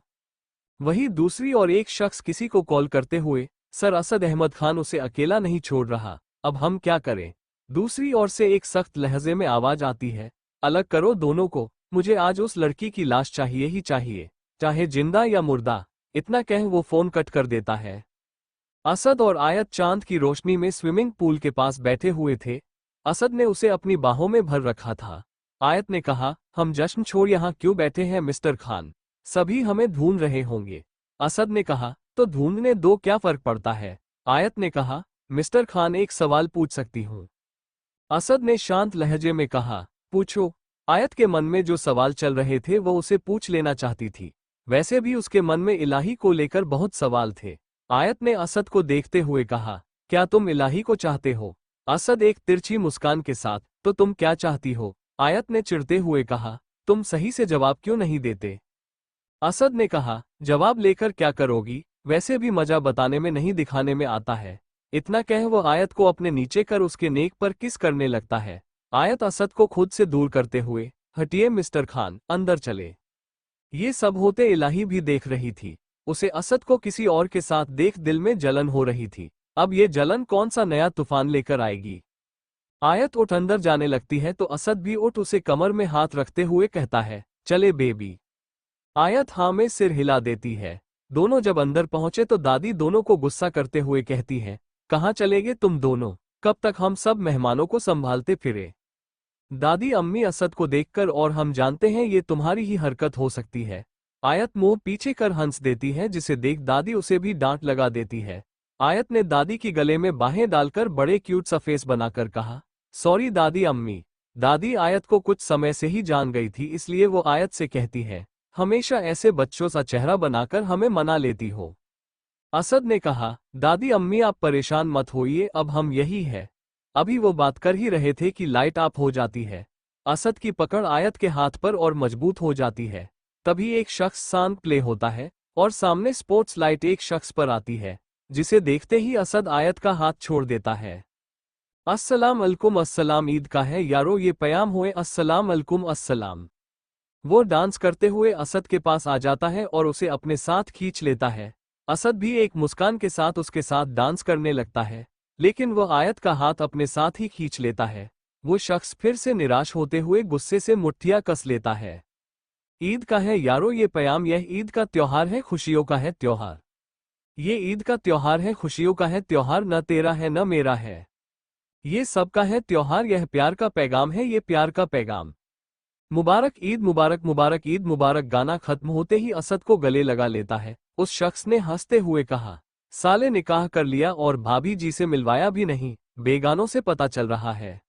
वही दूसरी और एक शख्स किसी को कॉल करते हुए, सर असद अहमद खान उसे अकेला नहीं छोड़ रहा, अब हम क्या करें। दूसरी ओर से एक सख्त लहजे में आवाज आती है, अलग करो दोनों को, मुझे आज उस लड़की की लाश चाहिए ही चाहिए, चाहे जिंदा या मुर्दा। इतना कह वो फोन कट कर देता है। असद और आयत चांद की रोशनी में स्विमिंग पूल के पास बैठे हुए थे। असद ने उसे अपनी बाहों में भर रखा था। आयत ने कहा, हम जश्न छोड़ यहाँ क्यों बैठे हैं मिस्टर खान, सभी हमें ढूंढ रहे होंगे। असद ने कहा, तो ढूंढने दो, क्या फर्क पड़ता है। आयत ने कहा, मिस्टर खान एक सवाल पूछ सकती हूँ। असद ने शांत लहजे में कहा, पूछो। आयत के मन में जो सवाल चल रहे थे वो उसे पूछ लेना चाहती थी। वैसे भी उसके मन में इलाही को लेकर बहुत सवाल थे। आयत ने असद को देखते हुए कहा, क्या तुम इलाही को चाहते हो। असद एक तिरछी मुस्कान के साथ, तो तुम क्या चाहती हो। आयत ने चिढ़ते हुए कहा, तुम सही से जवाब क्यों नहीं देते। असद ने कहा, जवाब लेकर क्या करोगी, वैसे भी मजा बताने में नहीं दिखाने में आता है। इतना कह वो आयत को अपने नीचे कर उसके नेक पर किस करने लगता है। आयत असद को खुद से दूर करते हुए, हटिए मिस्टर खान, अंदर चले। ये सब होते इलाही भी देख रही थी। उसे असद को किसी और के साथ देख दिल में जलन हो रही थी। अब ये जलन कौन सा नया तूफान लेकर आएगी। आयत उठ अंदर जाने लगती है तो असद भी उठ उसे कमर में हाथ रखते हुए कहता है, चले बेबी। आयत हाँ में सिर हिला देती है। दोनों जब अंदर पहुंचे तो दादी दोनों को गुस्सा करते हुए कहती है, कहाँ चलेगे तुम दोनों, कब तक हम सब मेहमानों को संभालते फिरे। दादी अम्मी असद को देखकर, और हम जानते हैं ये तुम्हारी ही हरकत हो सकती है। आयत मुंह पीछे कर हंस देती है, जिसे देख दादी उसे भी डांट लगा देती है। आयत ने दादी की गले में बाहें डालकर बड़े क्यूट सा फेस बनाकर कहा, सॉरी दादी अम्मी। दादी आयत को कुछ समय से ही जान गई थी, इसलिए वो आयत से कहती है, हमेशा ऐसे बच्चों सा चेहरा बनाकर हमें मना लेती हो। असद ने कहा, दादी अम्मी आप परेशान मत होइए, अब हम यही है। अभी वो बात कर ही रहे थे कि लाइट ऑफ हो जाती है। असद की पकड़ आयत के हाथ पर और मजबूत हो जाती है। तभी एक शख्स शांत प्ले होता है और सामने स्पोर्ट्स लाइट एक शख्स पर आती है, जिसे देखते ही असद आयत का हाथ छोड़ देता है। अस्सलाम अलकुम, अस्सलाम, ईद का है यारो ये प्याम हुए, अस्सलाम अलकुम अस्सलाम। वो डांस करते हुए असद के पास आ जाता है और उसे अपने साथ खींच लेता है। असद भी एक मुस्कान के साथ उसके साथ डांस करने लगता है, लेकिन वह आयत का हाथ अपने साथ ही खींच लेता है। वो शख्स फिर से निराश होते हुए गुस्से से मुट्ठियां कस लेता है। ईद का है यारो ये प्याम, यह ईद का त्योहार है, खुशियों का है त्योहार। ये ईद का त्योहार है, खुशियों का है त्योहार, न तेरा है न मेरा है, ये सबका है त्योहार। यह प्यार का पैगाम है, ये प्यार का पैगाम। मुबारक ईद मुबारक, मुबारक ईद मुबारक। गाना खत्म होते ही असद को गले लगा लेता है। उस शख्स ने हंसते हुए कहा, साले निकाह कर लिया और भाभी जी से मिलवाया भी नहीं, बेगानों से पता चल रहा है।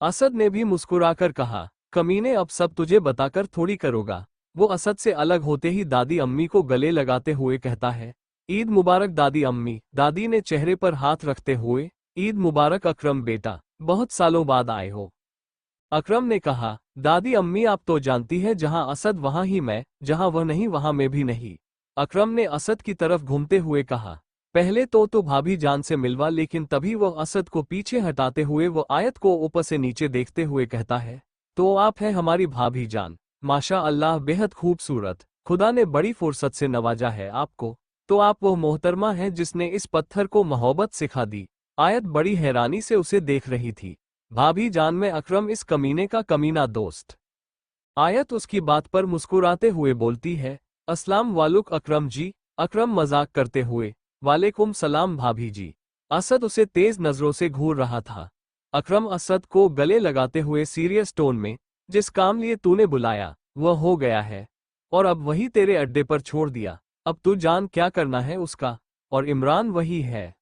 असद ने भी मुस्कुराकर कहा, कमीने अब सब तुझे बताकर थोड़ी करोगा। वो असद से अलग होते ही दादी अम्मी को गले लगाते हुए कहता है, ईद मुबारक दादी अम्मी। दादी ने चेहरे पर हाथ रखते हुए, ईद मुबारक अकरम बेटा, बहुत सालों बाद आए हो। अकरम ने कहा, दादी अम्मी आप तो जानती है जहां असद वहां ही मैं, जहां वह नहीं वहां मैं भी नहीं। अकरम ने असद की तरफ घूमते हुए कहा, पहले तो भाभी जान से मिलवा, लेकिन तभी वह असद को पीछे हटाते हुए वो आयत को ऊपर से नीचे देखते हुए कहता है, तो आप है हमारी भाभी जान, माशा अल्लाह बेहद खूबसूरत, खुदा ने बड़ी फुर्सत से नवाजा है आपको, तो आप वो मोहतरमा हैं जिसने इस पत्थर को मोहब्बत सिखा दी। आयत बड़ी हैरानी से उसे देख रही थी। भाभी जान में अकरम इस कमीने का कमीना दोस्त। आयत उसकी बात पर मुस्कुराते हुए बोलती है, अस्सलाम वालेकुम अकरम जी। अकरम मजाक करते हुए, वालेकुम सलाम भाभी जी। असद उसे तेज नजरों से घूर रहा था। अकरम असद को गले लगाते हुए सीरियस टोन में, जिस काम लिए तूने बुलाया वह हो गया है, और अब वही तेरे अड्डे पर छोड़ दिया, अब तू जान क्या करना है उसका, और इमरान वही है।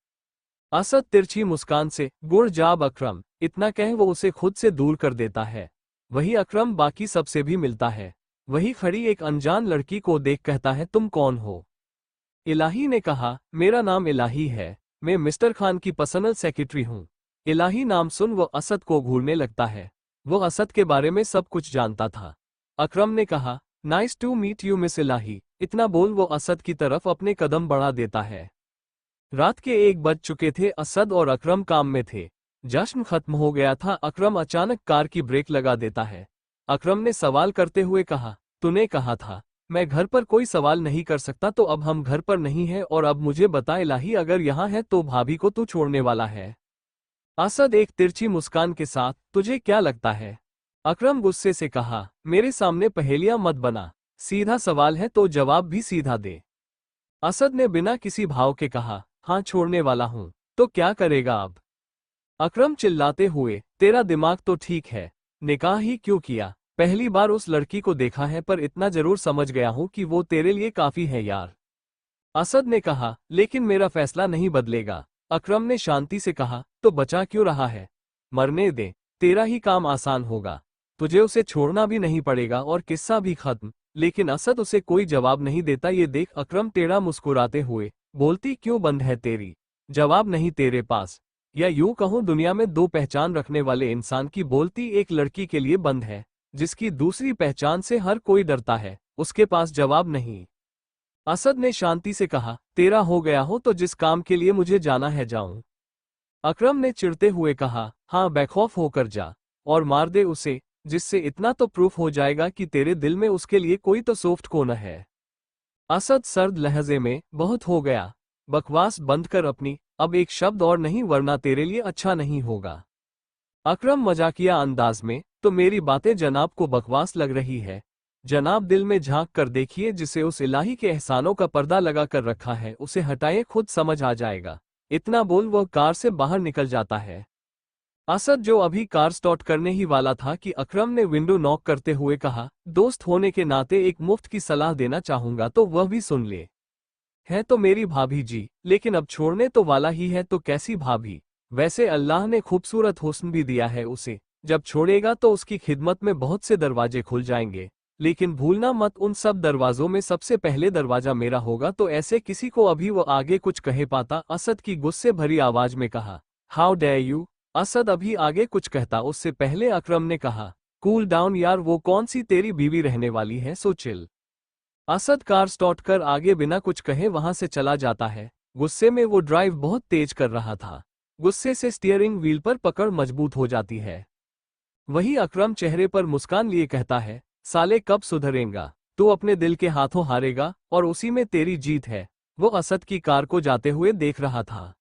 असद तिरछी मुस्कान से, गुड़ जाब अकरम, इतना कह वो उसे खुद से दूर कर देता है। वही अकरम बाकी सबसे भी मिलता है। वही खड़ी एक अनजान लड़की को देख कहता है, तुम कौन हो? इलाही ने कहा, मेरा नाम इलाही है, मैं मिस्टर खान की पर्सनल सेक्रेटरी हूँ। इलाही नाम सुन वो असद को घूरने लगता है। वो असद के बारे में सब कुछ जानता था। अकरम ने कहा, nice to meet you miss Ilahi. इतना बोल वो असद की तरफ अपने कदम बढ़ा देता है। रात के 1 बज चुके थे। असद और अकरम काम में थे। जश्न खत्म हो गया था। अकरम अचानक कार की ब्रेक लगा देता है। अकरम ने सवाल करते हुए कहा, तूने कहा था मैं घर पर कोई सवाल नहीं कर सकता, तो अब हम घर पर नहीं हैं, और अब मुझे बता इलाही, अगर यहाँ है तो भाभी को तू छोड़ने वाला है? असद एक तिरछी मुस्कान के साथ, तुझे क्या लगता है? अकरम गुस्से से कहा, मेरे सामने पहेलियां मत बना, सीधा सवाल है तो जवाब भी सीधा दे। असद ने बिना किसी भाव के कहा, हाँ छोड़ने वाला हूं। तो क्या करेगा अब? अकरम चिल्लाते हुए, तेरा दिमाग तो ठीक है, निकाह ही क्यों किया? पहली बार उस लड़की को देखा है, पर इतना जरूर समझ गया हूं कि वो तेरे लिए काफी है यार। असद ने कहा, लेकिन मेरा फैसला नहीं बदलेगा। अकरम ने शांति से कहा, तो बचा क्यों रहा है? मरने दे, तेरा ही काम आसान होगा। तुझे उसे छोड़ना भी नहीं पड़ेगा और किस्सा भी खत्म। लेकिन असद उसे कोई जवाब नहीं देता। ये देख अकरम टेढ़ा मुस्कुराते हुए, बोलती क्यों बंद है तेरी? जवाब नहीं तेरे पास? या यूं कहूं, दुनिया में 2 पहचान रखने वाले इंसान की बोलती एक लड़की के लिए बंद है, जिसकी दूसरी पहचान से हर कोई डरता है, उसके पास जवाब नहीं। असद ने शांति से कहा, तेरा हो गया हो तो जिस काम के लिए मुझे जाना है जाऊं। अकरम ने चिढ़ते हुए कहा, हाँ बेखौफ होकर जा, और मार दे उसे, जिससे इतना तो प्रूफ हो जाएगा कि तेरे दिल में उसके लिए कोई तो सॉफ्ट कोना है। असद सर्द लहजे में, बहुत हो गया, बकवास बंद कर अपनी, अब एक शब्द और नहीं, वरना तेरे लिए अच्छा नहीं होगा। अकरम मजाकिया अंदाज में, तो मेरी बातें जनाब को बकवास लग रही है? जनाब दिल में झांक कर देखिए, जिसे उस इलाही के एहसानों का पर्दा लगा कर रखा है, उसे हटाए, खुद समझ आ जाएगा। इतना बोल वह कार से बाहर निकल जाता है। असद जो अभी कार स्टार्ट करने ही वाला था कि अकरम ने विंडो नॉक करते हुए कहा, दोस्त होने के नाते एक मुफ्त की सलाह देना चाहूंगा, तो वह भी सुन ले। है तो मेरी भाभी जी, लेकिन अब छोड़ने तो वाला ही है, तो कैसी भाभी? वैसे अल्लाह ने खूबसूरत हुस्न भी दिया है उसे, जब छोड़ेगा तो उसकी खिदमत में बहुत से दरवाजे खुल जाएंगे, लेकिन भूलना मत, उन सब दरवाजों में सबसे पहले दरवाजा मेरा होगा। तो ऐसे किसी को अभी वो आगे कुछ कहे पाता? असद की गुस्से भरी आवाज में कहा, हाउ डेयर यू। असद अभी आगे कुछ कहता उससे पहले अकरम ने कहा, कूल डाउन यार, वो कौन सी तेरी बीवी रहने वाली है, so chill. Asad car start कर आगे बिना कुछ कहे वहां से चला जाता है। गुस्से में वो ड्राइव बहुत तेज कर रहा था। गुस्से से स्टीयरिंग व्हील पर पकड़ मजबूत हो जाती है। वही अकरम चेहरे पर मुस्कान लिए कहता है, साले कब सुधरेगा? तू अपने दिल के हाथों हारेगा, और उसी में तेरी जीत है। वो असद की कार को जाते हुए देख रहा था।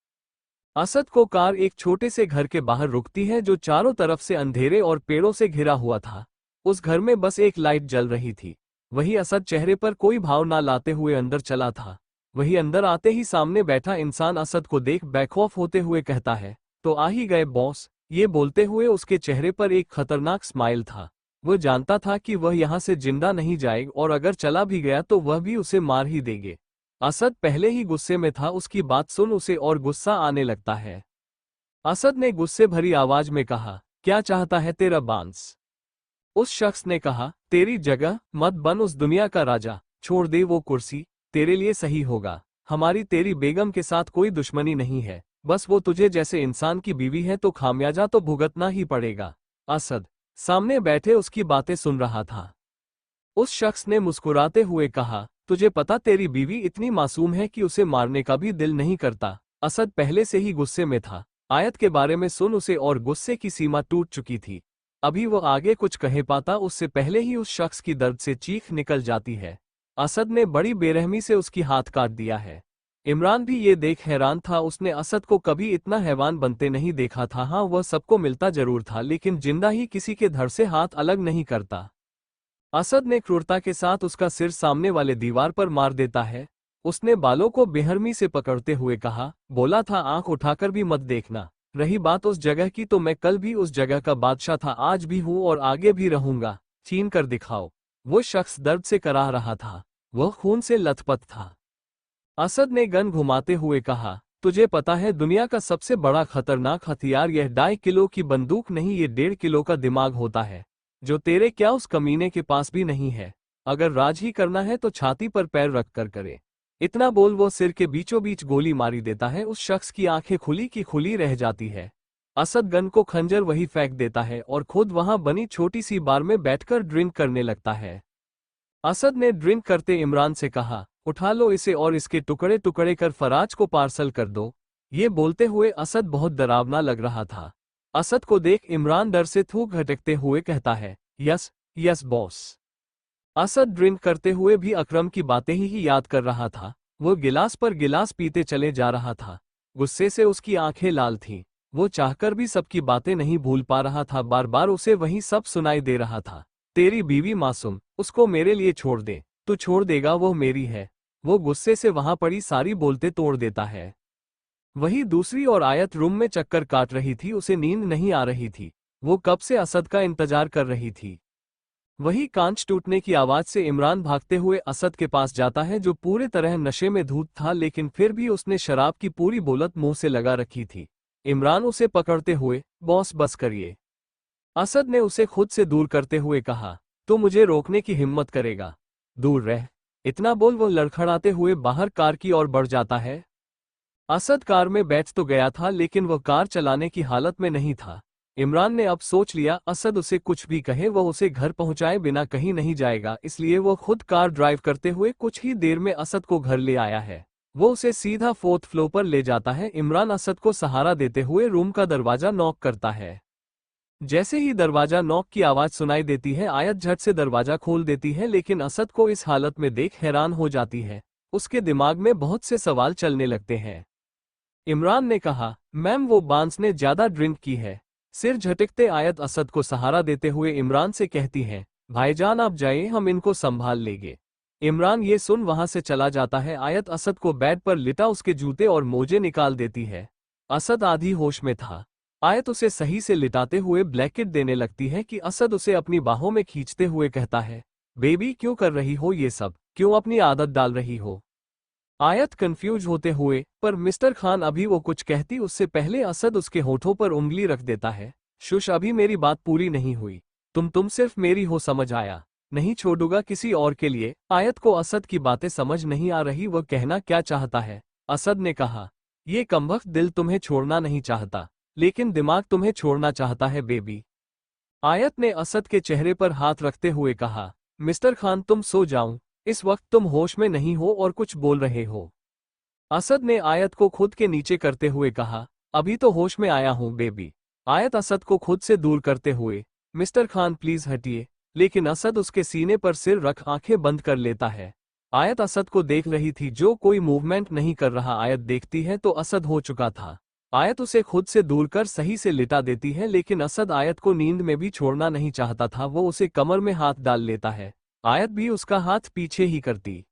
असद को कार एक छोटे से घर के बाहर रुकती है, जो चारों तरफ से अंधेरे और पेड़ों से घिरा हुआ था। उस घर में बस एक लाइट जल रही थी। वही असद चेहरे पर कोई भाव ना लाते हुए अंदर चला था। वही अंदर आते ही सामने बैठा इंसान असद को देख बेखौफ होते हुए कहता है, तो आ ही गए बॉस। ये बोलते हुए उसके चेहरे पर एक खतरनाक स्माइल था। वो जानता था कि वह यहाँ से जिंदा नहीं जाएगा, और अगर चला भी गया तो वह भी उसे मार ही देंगे। असद पहले ही गुस्से में था, उसकी बात सुन उसे और गुस्सा आने लगता है। असद ने गुस्से भरी आवाज में कहा, क्या चाहता है तेरा बांस? उस शख्स ने कहा, तेरी जगह मत बन उस दुनिया का राजा, छोड़ दे वो कुर्सी, तेरे लिए सही होगा। हमारी तेरी बेगम के साथ कोई दुश्मनी नहीं है, बस वो तुझे जैसे इंसान की बीवी है, तो खामियाजा तो भुगतना ही पड़ेगा। असद सामने बैठे उसकी बातें सुन रहा था। उस शख्स ने मुस्कुराते हुए कहा, तुझे पता तेरी बीवी इतनी मासूम है कि उसे मारने का भी दिल नहीं करता। असद पहले से ही गुस्से में था। आयत के बारे में सुन उसे और गुस्से की सीमा टूट चुकी थी। अभी वो आगे कुछ कहे पाता उससे पहले ही उस शख्स की दर्द से चीख निकल जाती है। असद ने बड़ी बेरहमी से उसकी हाथ काट दिया है। इमरान भी ये देख हैरान था, उसने असद को कभी इतना हैवान बनते नहीं देखा था। हाँ, वह सबको मिलता जरूर था लेकिन जिंदा ही किसी के धड़ से हाथ अलग नहीं करता। असद ने क्रूरता के साथ उसका सिर सामने वाले दीवार पर मार देता है। उसने बालों को बेहरमी से पकड़ते हुए कहा, बोला था आंख उठाकर भी मत देखना। रही बात उस जगह की, तो मैं कल भी उस जगह का बादशाह था, आज भी हूं और आगे भी रहूंगा। छीन कर दिखाओ। वो शख्स दर्द से कराह रहा था। वह खून से लथपथ था। असद ने गन घुमाते हुए कहा, तुझे पता है दुनिया का सबसे बड़ा खतरनाक हथियार यह 2.5 किलो की बंदूक नहीं, ये 1.5 किलो का दिमाग होता है, जो तेरे क्या उस कमीने के पास भी नहीं है। अगर राज ही करना है तो छाती पर पैर रख कर करे। इतना बोल वो सिर के बीचों बीच गोली मारी देता है। उस शख्स की आंखें खुली की खुली रह जाती है। असद गन को खंजर वही फेंक देता है और खुद वहां बनी छोटी सी बार में बैठकर ड्रिंक करने लगता है। असद ने ड्रिंक करते इमरान से कहा, उठा लो इसे और इसके टुकड़े टुकड़े कर फराज को पार्सल कर दो। ये बोलते हुए असद बहुत डरावना लग रहा था। असद को देख इमरान डर से थूक घटकते हुए कहता है, yes yes boss. Asad drink करते हुए भी अकरम की बातें ही याद कर रहा था। वो गिलास पर गिलास पीते चले जा रहा था। गुस्से से उसकी आंखें लाल थीं। वो चाहकर भी सबकी बातें नहीं भूल पा रहा था, बार बार उसे वही सब सुनाई दे रहा था। तेरी बीवी मासूम, उसको मेरे लिए छोड़ दे। तू छोड़ देगा, वो मेरी है। वो गुस्से से वहां पड़ी सारी बोलते तोड़ देता है। वही दूसरी ओर आयत रूम में चक्कर काट रही थी, उसे नींद नहीं आ रही थी। वो कब से असद का इंतजार कर रही थी। वही कांच टूटने की आवाज से इमरान भागते हुए असद के पास जाता है, जो पूरे तरह नशे में धूत था, लेकिन फिर भी उसने शराब की पूरी बोलत मुंह से लगा रखी थी। इमरान उसे पकड़ते हुए, बॉस बस करिए। असद ने उसे खुद से दूर करते हुए कहा, तो मुझे रोकने की हिम्मत करेगा? दूर रह। इतना बोल वो लड़खड़ाते हुए बाहर कार की ओर बढ़ जाता है। असद कार में बैठ तो गया था लेकिन वह कार चलाने की हालत में नहीं था। इमरान ने अब सोच लिया, असद उसे कुछ भी कहे वह उसे घर पहुंचाए बिना कहीं नहीं जाएगा, इसलिए वह खुद कार ड्राइव करते हुए कुछ ही देर में असद को घर ले आया है। वो उसे सीधा 4th फ्लोर पर ले जाता है। इमरान असद को सहारा देते हुए रूम का दरवाजा नॉक करता है। जैसे ही दरवाजा नॉक की आवाज सुनाई देती है, आयत झट से दरवाजा खोल देती है, लेकिन असद को इस हालत में देख हैरान हो जाती है। उसके दिमाग में बहुत से सवाल चलने लगते हैं। इमरान ने कहा, मैम वो बांस ने ज्यादा ड्रिंक की है। सिर झटकते आयत असद को सहारा देते हुए इमरान से कहती है, भाईजान आप जाइए, हम इनको संभाल लेंगे। इमरान ये सुन वहां से चला जाता है। आयत असद को बेड पर लिटा उसके जूते और मोजे निकाल देती है। असद आधी होश में था। आयत उसे सही से लिटाते हुए ब्लैंकेट देने लगती है कि असद उसे अपनी बाहों में खींचते हुए कहता है, बेबी क्यों कर रही हो ये सब, क्यों अपनी आदत डाल रही हो? आयत कंफ्यूज होते हुए, पर मिस्टर खान, अभी वो कुछ कहती उससे पहले असद उसके होठों पर उंगली रख देता है। शुश, अभी मेरी बात पूरी नहीं हुई। तुम सिर्फ मेरी हो, समझ आया? नहीं छोड़ूंगा किसी और के लिए। आयत को असद की बातें समझ नहीं आ रही, वह कहना क्या चाहता है। असद ने कहा, ये कमबख्त दिल तुम्हें छोड़ना नहीं चाहता, लेकिन दिमाग तुम्हें छोड़ना चाहता है बेबी। आयत ने असद के चेहरे पर हाथ रखते हुए कहा, मिस्टर खान तुम सो जाऊं, इस वक्त तुम होश में नहीं हो और कुछ बोल रहे हो। असद ने आयत को खुद के नीचे करते हुए कहा, अभी तो होश में आया हूं बेबी। आयत असद को खुद से दूर करते हुए, मिस्टर खान प्लीज हटिए, लेकिन असद उसके सीने पर सिर रख आंखें बंद कर लेता है। आयत असद को देख रही थी, जो कोई मूवमेंट नहीं कर रहा। आयत देखती है तो असद हो चुका था। आयत उसे खुद से दूर कर सही से लिटा देती है, लेकिन असद आयत को नींद में भी छोड़ना नहीं चाहता था। वो उसे कमर में हाथ डाल लेता है। आयत भी उसका हाथ पीछे ही करती।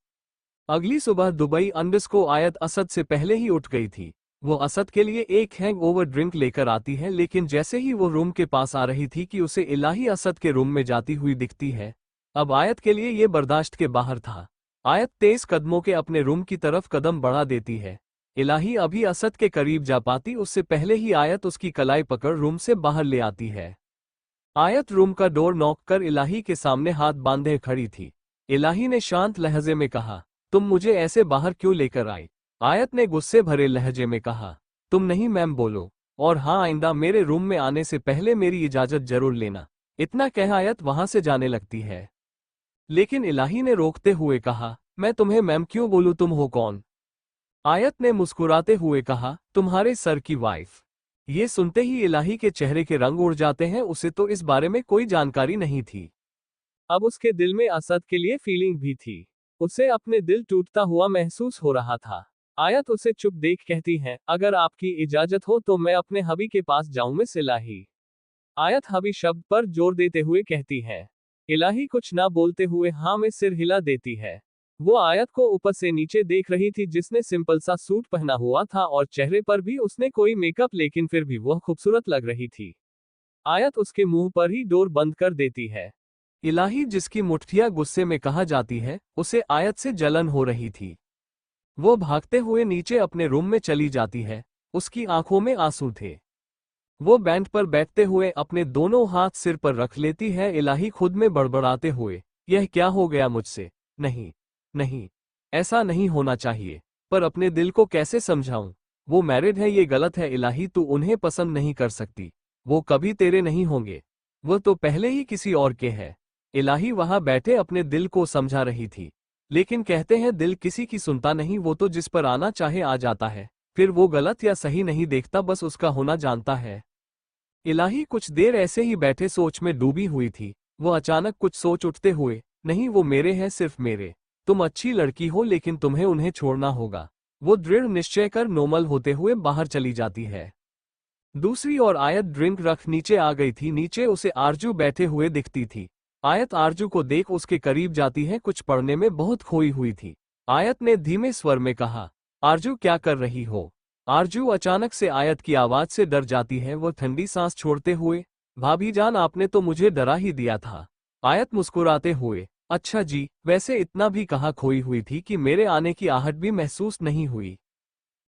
अगली सुबह दुबई अंडस को आयत असद से पहले ही उठ गई थी। वो असद के लिए एक हैंगओवर ड्रिंक लेकर आती है, लेकिन जैसे ही वो रूम के पास आ रही थी कि उसे इलाही असद के रूम में जाती हुई दिखती है। अब आयत के लिए ये बर्दाश्त के बाहर था। आयत तेज कदमों के अपने रूम की तरफ कदम बढ़ा देती है। इलाही अभी असद के करीब जा पाती उससे पहले ही आयत उसकी कलाई पकड़ रूम से बाहर ले आती है। आयत रूम का डोर नॉक कर इलाही के सामने हाथ बांधे खड़ी थी। इलाही ने शांत लहजे में कहा, तुम मुझे ऐसे बाहर क्यों लेकर आई? आयत ने गुस्से भरे लहजे में कहा, तुम नहीं मैम बोलो, और हाँ आइंदा मेरे रूम में आने से पहले मेरी इजाजत जरूर लेना। इतना कह आयत वहां से जाने लगती है, लेकिन इलाही ने रोकते हुए कहा, मैं तुम्हें मैम क्यों बोलूं, तुम हो कौन? आयत ने मुस्कुराते हुए कहा, तुम्हारे सर की वाइफ। ये सुनते ही इलाही के चेहरे के रंग उड़ जाते हैं, उसे तो इस बारे में कोई जानकारी नहीं थी। अब उसके दिल में असद के लिए फीलिंग भी थी। उसे अपने दिल टूटता हुआ महसूस हो रहा था। आयत उसे चुप देख कहती है, अगर आपकी इजाजत हो तो मैं अपने हबी के पास जाऊं। मिस इलाही। आयत हबी शब्द पर जोर देते हुए कहती है। इलाही कुछ ना बोलते हुए हाँ में सिर हिला देती है। वो आयत को ऊपर से नीचे देख रही थी, जिसने सिंपल सा सूट पहना हुआ था और चेहरे पर भी उसने कोई मेकअप, लेकिन फिर भी वह खूबसूरत लग रही थी। आयत उसके मुंह पर ही डोर बंद कर देती है। इलाही, जिसकी मुठ्ठियां गुस्से में कहा जाती है, उसे आयत से जलन हो रही थी। वो भागते हुए नीचे अपने रूम में चली जाती है। उसकी आंखों में आंसू थे। वो बेंच पर बैठते हुए अपने दोनों हाथ सिर पर रख लेती है। इलाही खुद में बड़बड़ाते हुए, यह क्या हो गया मुझसे? नहीं, नहीं, ऐसा नहीं होना चाहिए। पर अपने दिल को कैसे समझाऊं? वो मैरिड है, ये गलत है। इलाही, तू उन्हें पसंद नहीं कर सकती। वो कभी तेरे नहीं होंगे। वो तो पहले ही किसी और के है। इलाही वहां बैठे अपने दिल को समझा रही थी। लेकिन कहते हैं दिल किसी की सुनता नहीं, वो तो जिस पर आना चाहे आ जाता है। फिर वो गलत या सही नहीं देखता, बस उसका होना जानता है। इलाही कुछ देर ऐसे ही बैठे सोच में डूबी हुई थी। वो अचानक कुछ सोच उठते हुए, नहीं, वो मेरे हैं, सिर्फ मेरे। तुम अच्छी लड़की हो, लेकिन तुम्हें उन्हें छोड़ना होगा। वो दृढ़ निश्चय कर नॉर्मल होते हुए बाहर चली जाती है। दूसरी ओर आयत ड्रिंक रख नीचे आ गई थी। नीचे उसे आरजू बैठे हुए दिखती थी। आयत आरजू को देख उसके करीब जाती है। कुछ पढ़ने में बहुत खोई हुई थी। आयत ने धीमे स्वर में कहा, आरजू क्या कर रही हो? आरजू अचानक से आयत की आवाज से डर जाती है। वो ठंडी सांस छोड़ते हुए, भाभी जान, आपने तो मुझे डरा ही दिया था। आयत मुस्कुराते हुए, अच्छा जी, वैसे इतना भी कहाँ खोई हुई थी कि मेरे आने की आहट भी महसूस नहीं हुई।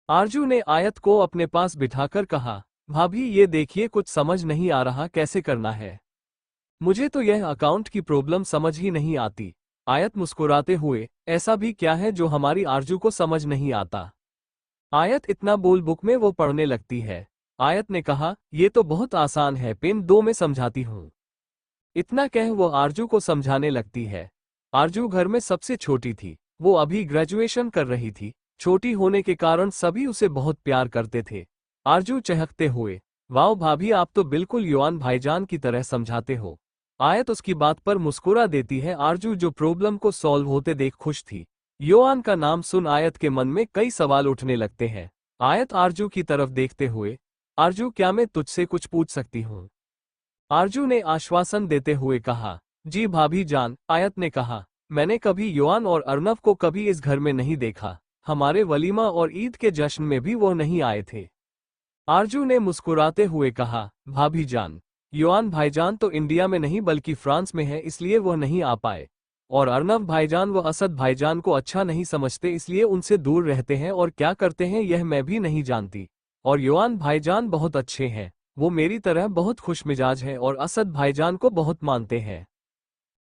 आरजू ने आयत को अपने पास बिठाकर कहा, भाभी ये देखिए, कुछ समझ नहीं आ रहा कैसे करना है। मुझे तो यह अकाउंट की प्रॉब्लम समझ ही नहीं आती। आयत मुस्कुराते हुए, ऐसा भी क्या है जो हमारी आरजू को समझ नहीं आता? आयत इतना बोल बुक में वो पढ़ने लगती है। आयत ने कहा, ये तो बहुत आसान है, पेन दो में समझाती हूँ। इतना कह वो आरजू को समझाने लगती है। आरजू घर में सबसे छोटी थी। वो अभी ग्रेजुएशन कर रही थी। छोटी होने के कारण सभी उसे बहुत प्यार करते थे। आरजू चहकते हुए, वाओ भाभी, आप तो बिल्कुल योआन भाईजान की तरह समझाते हो। आयत उसकी बात पर मुस्कुरा देती है। आरजू, जो प्रॉब्लम को सॉल्व होते देख खुश थी। योआन का नाम सुन आयत के मन में कई सवाल उठने लगते हैं। आयत आरजू की तरफ देखते हुए, आरजू, क्या मैं तुझसे कुछ पूछ सकती हूँ? आरजू ने आश्वासन देते हुए कहा, जी भाभी जान। आयत ने कहा, मैंने कभी योआन और अर्नव को कभी इस घर में नहीं देखा। हमारे वलीमा और ईद के जश्न में भी वो नहीं आए थे। आरजू ने मुस्कुराते हुए कहा, भाभी जान, योआन भाईजान तो इंडिया में नहीं बल्कि फ्रांस में है, इसलिए वह नहीं आ पाए। और अर्नव भाईजान व असद भाईजान को अच्छा नहीं समझते, इसलिए उनसे दूर रहते हैं, और क्या करते हैं यह मैं भी नहीं जानती। और योआन भाईजान बहुत अच्छे हैं। वो मेरी तरह बहुत खुशमिजाज है और असद भाईजान को बहुत मानते हैं।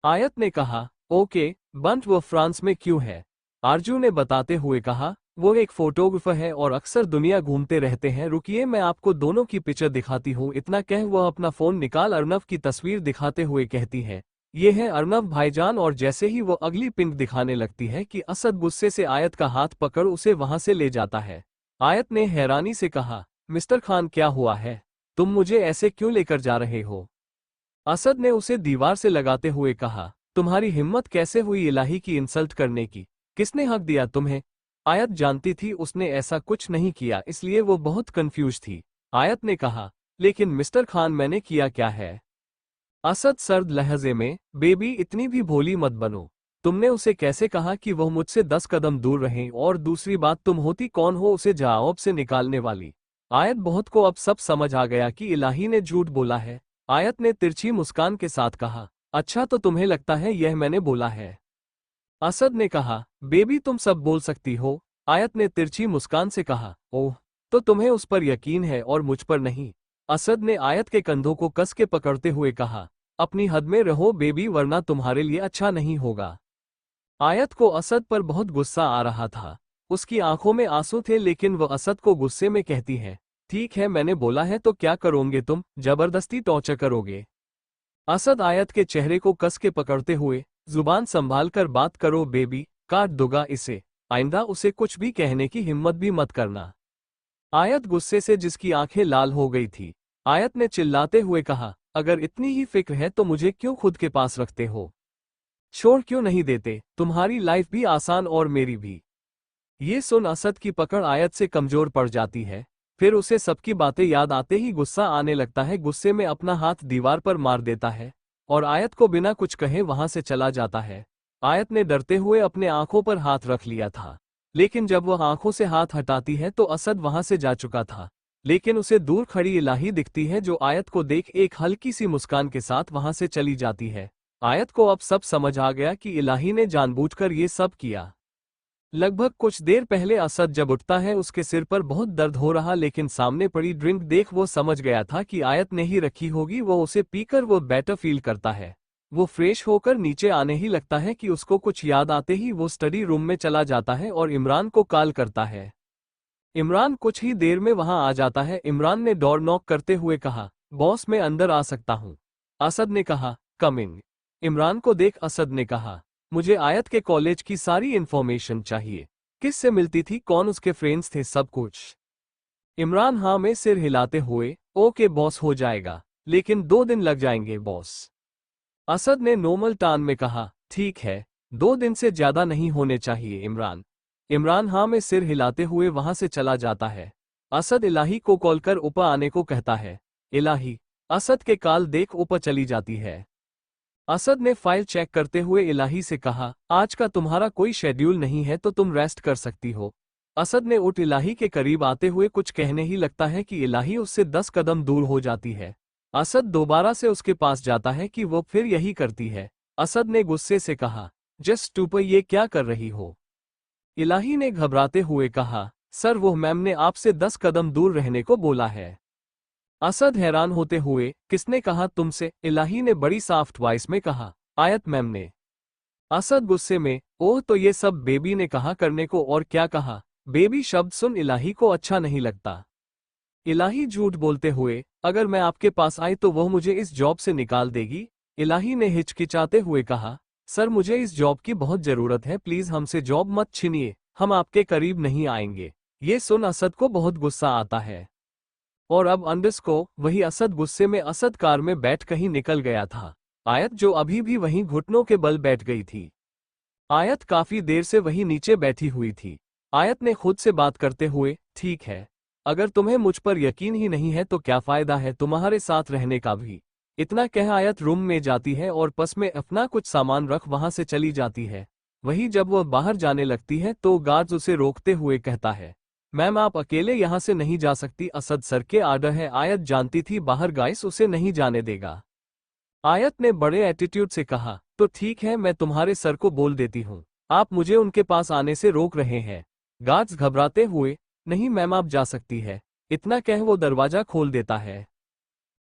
आयत ने कहा, ओके, बंट वो फ्रांस में क्यों है? आरजू ने बताते हुए कहा, वो एक फोटोग्राफर है और अक्सर दुनिया घूमते रहते हैं। रुकिए, मैं आपको दोनों की पिक्चर दिखाती हूँ। इतना कह वह अपना फोन निकाल अर्नव की तस्वीर दिखाते हुए कहती है, ये है अर्नव भाईजान। और जैसे ही वो अगली पिंक दिखाने लगती है कि असद गुस्से से आयत का हाथ पकड़ उसे वहां से ले जाता है। आयत ने हैरानी से कहा, मिस्टर खान, क्या हुआ है? तुम मुझे ऐसे क्यों लेकर जा रहे हो? असद ने उसे दीवार से लगाते हुए कहा, तुम्हारी हिम्मत कैसे हुई इलाही की इंसल्ट करने की? किसने हक दिया तुम्हें? आयत जानती थी उसने ऐसा कुछ नहीं किया, इसलिए वो बहुत कंफ्यूज थी। आयत ने कहा, लेकिन मिस्टर खान, मैंने किया क्या है? असद सर्द लहजे में, बेबी इतनी भी भोली मत बनो। तुमने उसे कैसे कहा कि वह मुझसे 10 कदम दूर रहे? और दूसरी बात, तुम होती कौन हो उसे जॉब से निकालने वाली? आयत बहुत को अब सब समझ आ गया कि इलाही ने झूठ बोला है। आयत ने तिरछी मुस्कान के साथ कहा, अच्छा तो तुम्हें लगता है यह मैंने बोला है? असद ने कहा, बेबी तुम सब बोल सकती हो। आयत ने तिरछी मुस्कान से कहा, ओह, तो तुम्हें उस पर यकीन है और मुझ पर नहीं? असद ने आयत के कंधों को कस के पकड़ते हुए कहा, अपनी हद में रहो बेबी, वरना तुम्हारे लिए अच्छा नहीं होगा। आयत को असद पर बहुत गुस्सा आ रहा था। उसकी आंखों में आंसू थे, लेकिन वह असद को गुस्से में कहती है, ठीक है, मैंने बोला है तो क्या करोगे तुम? जबरदस्ती टॉर्चर करोगे? असद आयत के चेहरे को कस के पकड़ते हुए, जुबान संभाल कर बात करो बेबी, काट दूंगा इसे, आइंदा उसे कुछ भी कहने की हिम्मत भी मत करना। आयत गुस्से से जिसकी आंखें लाल हो गई थी। आयत ने चिल्लाते हुए कहा, अगर इतनी ही फिक्र है तो मुझे क्यों खुद के पास रखते हो? छोड़ क्यों नहीं देते? तुम्हारी लाइफ भी आसान और मेरी भी। ये सुन असद की पकड़ आयत से कमजोर पड़ जाती है। फिर उसे सबकी बातें याद आते ही गुस्सा आने लगता है। गुस्से में अपना हाथ दीवार पर मार देता है और आयत को बिना कुछ कहे वहां से चला जाता है। आयत ने डरते हुए अपने आंखों पर हाथ रख लिया था, लेकिन जब वह आंखों से हाथ हटाती है तो असद वहां से जा चुका था। लेकिन उसे दूर खड़ी इलाही दिखती है जो आयत को देख एक हल्की सी मुस्कान के साथ वहां से चली जाती है। आयत को अब सब समझ आ गया कि इलाही ने जानबूझकर ये सब किया। लगभग कुछ देर पहले असद जब उठता है उसके सिर पर बहुत दर्द हो रहा, लेकिन सामने पड़ी ड्रिंक देख वो समझ गया था कि आयत ने ही रखी होगी। वो उसे पीकर वो बेटर फील करता है। वो फ्रेश होकर नीचे आने ही लगता है कि उसको कुछ याद आते ही वो स्टडी रूम में चला जाता है और इमरान को कॉल करता है। इमरान कुछ ही देर में वहां आ जाता है। इमरान ने डोर नॉक करते हुए कहा, बॉस मैं अंदर आ सकता हूं? असद ने कहा, कम इन। इमरान को देख असद ने कहा, मुझे आयत के कॉलेज की सारी इन्फॉर्मेशन चाहिए। किस से मिलती थी, कौन उसके फ्रेंड्स थे, सब कुछ। इमरान हाँ में सिर हिलाते हुए, ओके बॉस हो जाएगा, लेकिन 2 दिन लग जाएंगे बॉस। असद ने नॉर्मल टोन में कहा, ठीक है, 2 दिन से ज्यादा नहीं होने चाहिए इमरान। इमरान हाँ में सिर हिलाते हुए वहां से चला जाता है। असद इलाही को कॉल कर ऊपर आने को कहता है। इलाही असद के कॉल देख ऊपर चली जाती है। असद ने फाइल चेक करते हुए इलाही से कहा, आज का तुम्हारा कोई शेड्यूल नहीं है तो तुम रेस्ट कर सकती हो। असद ने उठ इलाही के करीब आते हुए कुछ कहने ही लगता है कि इलाही उससे 10 कदम दूर हो जाती है। असद दोबारा से उसके पास जाता है कि वो फिर यही करती है। असद ने गुस्से से कहा, जस्ट स्टूपिड, ये क्या कर रही हो? इलाही ने घबराते हुए कहा, सर वो मैम ने आपसे 10 कदम दूर रहने को बोला है। असद हैरान होते हुए, किसने कहा तुमसे? इलाही ने बड़ी सॉफ्ट वॉइस में कहा, आयत मैम ने। असद गुस्से में, ओह तो ये सब बेबी ने कहा करने को, और क्या कहा? बेबी शब्द सुन इलाही को अच्छा नहीं लगता। इलाही झूठ बोलते हुए, अगर मैं आपके पास आई तो वह मुझे इस जॉब से निकाल देगी। इलाही ने हिचकिचाते हुए कहा, सर मुझे इस जॉब की बहुत जरूरत है, प्लीज हमसे जॉब मत छीनिए, हम आपके करीब नहीं आएंगे। ये सुन असद को बहुत गुस्सा आता है। और अब अंडस को वही असद गुस्से में असद कार में बैठ कहीं निकल गया था। आयत जो अभी भी वहीं घुटनों के बल बैठ गई थी। आयत काफी देर से वहीं नीचे बैठी हुई थी। आयत ने खुद से बात करते हुए, ठीक है, अगर तुम्हें मुझ पर यकीन ही नहीं है तो क्या फायदा है तुम्हारे साथ रहने का भी। इतना कह आयत रूम में जाती है और पर्स में अपना कुछ सामान रख वहां से चली जाती है। वहीं जब वह बाहर जाने लगती है तो गार्ड्स उसे रोकते हुए कहता है, मैम आप अकेले यहां से नहीं जा सकती, असद सर के आर्डर है। आयत जानती थी बाहर गाइस उसे नहीं जाने देगा। आयत ने बड़े एटीट्यूड से कहा, तो ठीक है, मैं तुम्हारे सर को बोल देती हूँ, आप मुझे उनके पास आने से रोक रहे हैं। गार्ड्स घबराते हुए, नहीं मैम आप जा सकती है, इतना कह वो दरवाजा खोल देता है।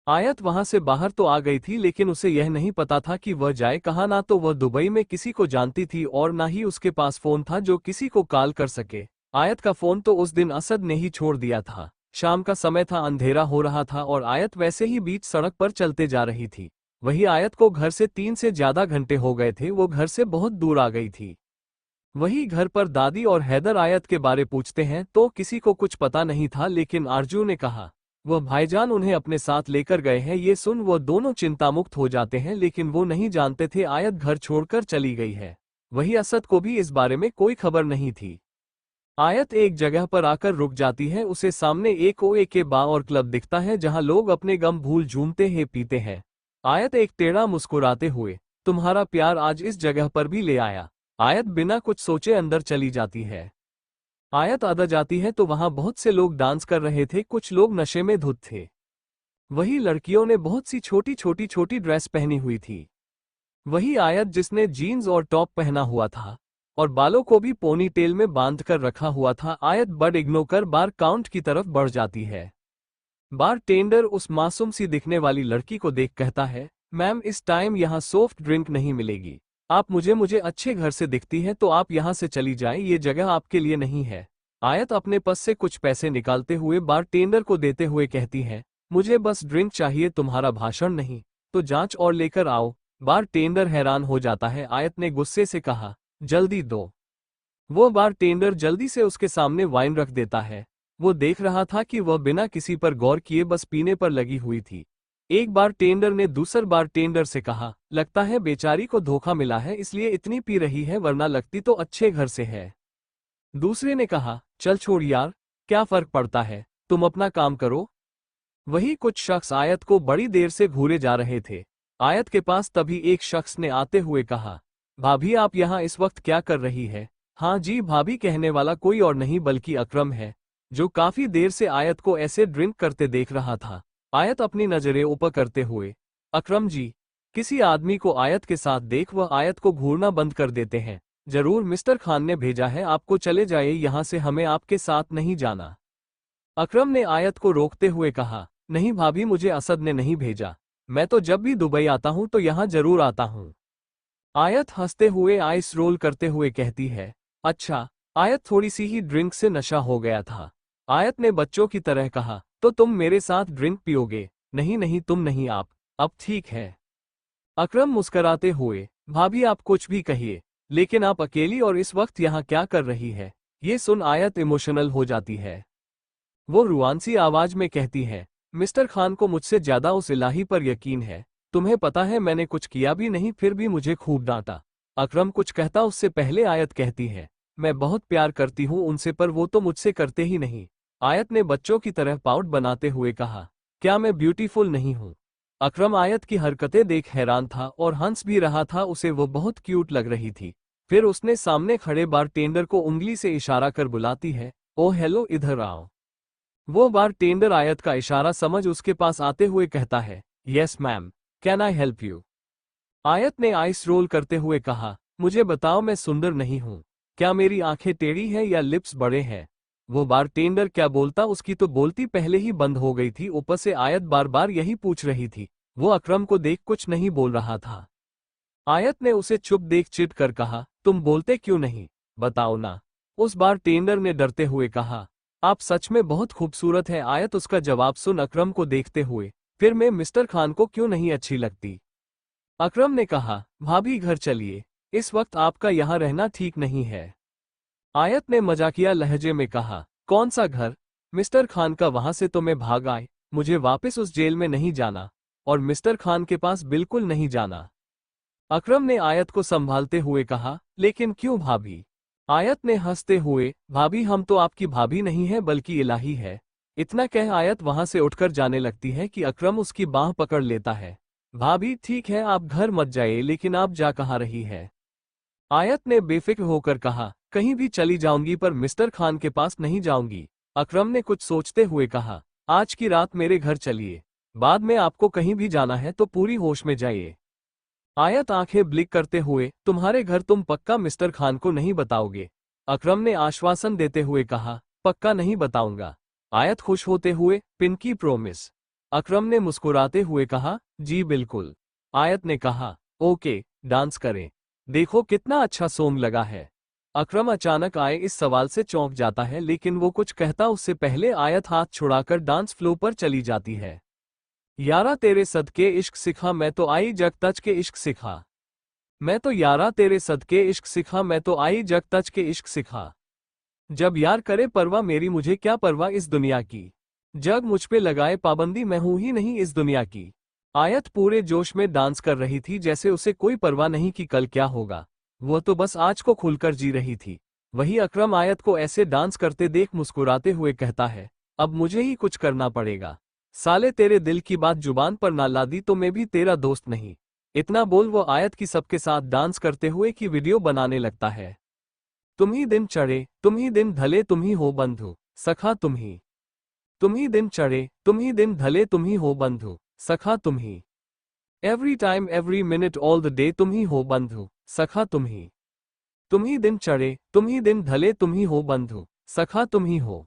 आयत वहां से बाहर तो आ गई थी, लेकिन उसे यह नहीं पता था कि वह जाए कहाँ। ना तो वह दुबई में किसी को जानती थी और ना ही उसके पास फोन था जो किसी को कॉल कर सके। आयत का फोन तो उस दिन असद ने ही छोड़ दिया था। शाम का समय था, अंधेरा हो रहा था और आयत वैसे ही बीच सड़क पर चलते जा रही थी। वही आयत को घर से 3 से ज्यादा घंटे हो गए थे, वो घर से बहुत दूर आ गई थी। वही घर पर दादी और हैदर आयत के बारे पूछते हैं तो किसी को कुछ पता नहीं था, लेकिन आरजू ने कहा वह भाईजान उन्हें अपने साथ लेकर गए हैं। ये सुन वो दोनों चिंतामुक्त हो जाते हैं, लेकिन वो नहीं जानते थे आयत घर छोड़कर चली गई है। वही असद को भी इस बारे में कोई खबर नहीं थी। आयत एक जगह पर आकर रुक जाती है। उसे सामने एक ओए के बार और क्लब दिखता है जहां लोग अपने गम भूल झूमते हैं पीते हैं। आयत एक टेढ़ा मुस्कुराते हुए, तुम्हारा प्यार आज इस जगह पर भी ले आया। आयत बिना कुछ सोचे अंदर चली जाती है। आयत अंदर जाती है तो वहां बहुत से लोग डांस कर रहे थे, कुछ लोग नशे में धुत थे। वही लड़कियों ने बहुत सी छोटी छोटी छोटी ड्रेस पहनी हुई थी। वही आयत जिसने जीन्स और टॉप पहना हुआ था और बालों को भी पोनी टेल में बांध कर रखा हुआ था। आयत बड इग्नोर कर बार काउंट की तरफ बढ़ जाती है। बार टेंडर उस मासूम सी दिखने वाली लड़की को देख कहता है, मैम इस टाइम यहाँ सॉफ्ट ड्रिंक नहीं मिलेगी। आप मुझे अच्छे घर से दिखती है तो आप यहाँ से चली जाएं, ये जगह आपके लिए नहीं है। आयत अपने पर्स से कुछ पैसे निकालते हुए बार टेंडर को देते हुए कहती है, मुझे बस ड्रिंक चाहिए, तुम्हारा भाषण नहीं। तो जांच और लेकर आओ। बार टेंडर हैरान हो जाता है। आयत ने गुस्से से कहा, जल्दी दो। वो बारटेंडर जल्दी से उसके सामने वाइन रख देता है। वो देख रहा था कि वह बिना किसी पर गौर किए बस पीने पर लगी हुई थी। एक बारटेंडर ने दूसर बारटेंडर से कहा, लगता है बेचारी को धोखा मिला है इसलिए इतनी पी रही है, वरना लगती तो अच्छे घर से है। दूसरे ने कहा, चल छोड़ यार, क्या फर्क पड़ता है, तुम अपना काम करो। वही कुछ शख्स आयत को बड़ी देर से घूरे जा रहे थे। आयत के पास तभी एक शख्स ने आते हुए कहा, भाभी आप यहाँ इस वक्त क्या कर रही है? हाँ जी भाभी कहने वाला कोई और नहीं बल्कि अकरम है, जो काफी देर से आयत को ऐसे ड्रिंक करते देख रहा था। आयत अपनी नजरें ऊपर करते हुए, अकरम जी, किसी आदमी को आयत के साथ देख वह आयत को घूरना बंद कर देते हैं। जरूर मिस्टर खान ने भेजा है आपको, चले जाइए यहाँ से, हमें आपके साथ नहीं जाना। अकरम ने आयत को रोकते हुए कहा, नहीं भाभी मुझे असद ने नहीं भेजा, मैं तो जब भी दुबई आता हूँ तो यहाँ जरूर आता हूँ। आयत हंसते हुए आइस रोल करते हुए कहती है, अच्छा। आयत थोड़ी सी ही ड्रिंक से नशा हो गया था। आयत ने बच्चों की तरह कहा, तो तुम मेरे साथ ड्रिंक पियोगे? नहीं नहीं तुम नहीं, आप। अब ठीक है। अकरम मुस्कराते हुए, भाभी आप कुछ भी कहिए, लेकिन आप अकेली और इस वक्त यहाँ क्या कर रही है? ये सुन आयत इमोशनल हो जाती है। वो रुआनसी आवाज में कहती है, मिस्टर खान को मुझसे ज्यादा उस इलाही पर यकीन है। तुम्हें पता है मैंने कुछ किया भी नहीं फिर भी मुझे खूब डांटा। अकरम कुछ कहता उससे पहले आयत कहती है, मैं बहुत प्यार करती हूँ उनसे पर वो तो मुझसे करते ही नहीं। आयत ने बच्चों की तरह पाउट बनाते हुए कहा, क्या मैं ब्यूटीफुल नहीं हूँ? अकरम आयत की हरकतें देख हैरान था और हंस भी रहा था, उसे वो बहुत क्यूट लग रही थी। फिर उसने सामने खड़े बारटेंडर को उंगली से इशारा कर बुलाती है, ओ हेलो इधर आओ। वो बारटेंडर आयत का इशारा समझ उसके पास आते हुए कहता है, yes ma'am, can I help you? आयत ने आइस रोल करते हुए कहा, मुझे बताओ मैं सुंदर नहीं हूँ? क्या मेरी आंखें टेढ़ी हैं या लिप्स बड़े हैं? वो बारटेंडर क्या बोलता, उसकी तो बोलती पहले ही बंद हो गई थी, ऊपर से आयत बार बार यही पूछ रही थी। वो अकरम को देख कुछ नहीं बोल रहा था। आयत ने उसे चुप देख चिढ़ कर कहा, तुम बोलते क्यों नहीं, बताओ ना। उस बारटेंडर ने डरते हुए कहा, आप सच में बहुत खूबसूरत हैं। आयत उसका जवाब सुन अकरम को देखते हुए, फिर मैं मिस्टर खान को क्यों नहीं अच्छी लगती? अकरम ने कहा, भाभी घर चलिए, इस वक्त आपका यहाँ रहना ठीक नहीं है। आयत ने मजाकिया लहजे में कहा, कौन सा घर? मिस्टर खान का, वहां से तो मैं भाग आए, मुझे वापस उस जेल में नहीं जाना, और मिस्टर खान के पास बिल्कुल नहीं जाना। अकरम ने आयत को संभालते हुए कहा, लेकिन क्यों भाभी? आयत ने हंसते हुए, भाभी हम तो आपकी भाभी नहीं है बल्कि इलाही है। इतना कह आयत वहां से उठकर जाने लगती है कि अकरम उसकी बाह पकड़ लेता है। भाभी ठीक है आप घर मत जाइए, लेकिन आप जा कहाँ रही है? आयत ने बेफिक्र होकर कहा, कहीं भी चली जाऊंगी पर मिस्टर खान के पास नहीं जाऊंगी। अकरम ने कुछ सोचते हुए कहा, आज की रात मेरे घर चलिए, बाद में आपको कहीं भी जाना है तो पूरी होश में जाइए। आयत आंखें ब्लिक करते हुए, तुम्हारे घर तुम पक्का मिस्टर खान को नहीं बताओगे? अकरम ने आश्वासन देते हुए कहा, पक्का नहीं बताऊंगा। आयत खुश होते हुए, पिंकी प्रोमिस? अकरम ने मुस्कुराते हुए कहा, जी बिल्कुल। आयत ने कहा, ओके, डांस करें, देखो कितना अच्छा सॉन्ग लगा है। अकरम अचानक आए इस सवाल से चौंक जाता है, लेकिन वो कुछ कहता उससे पहले आयत हाथ छुड़ाकर डांस फ्लो पर चली जाती है। यारा तेरे सदके इश्क सिखा, मैं तो आई जग तज के इश्क सिखा। मैं तो यारा तेरे सदके इश्क सिखा, मैं तो आई जग तज के इश्क सिखा। जब यार करे परवाह मेरी, मुझे क्या परवाह इस दुनिया की। जग मुझ पे लगाए पाबंदी, मैं हूं ही नहीं इस दुनिया की। आयत पूरे जोश में डांस कर रही थी, जैसे उसे कोई परवाह नहीं कि कल क्या होगा। वह तो बस आज को खुलकर जी रही थी। वही अकरम आयत को ऐसे डांस करते देख मुस्कुराते हुए कहता है, अब मुझे ही कुछ करना पड़ेगा। साले तेरे दिल की बात जुबान पर ना लादी तो मैं भी तेरा दोस्त नहीं। इतना बोल वो आयत की सबके साथ डांस करते हुए की वीडियो बनाने लगता है। तुम ही दिन चढ़े, तुम ही दिन ढले, तुम ही हो बंधु सखा तुम ही। तुम ही दिन चढ़े, तुम ही दिन ढले, तुम ही हो बंधु सखा तुम ही। Every time every minute all the day, तुम ही हो बंधु सखा तुम ही। तुम ही दिन चढ़े, तुम ही दिन ढले, तुम ही हो बंधु सखा तुम ही हो।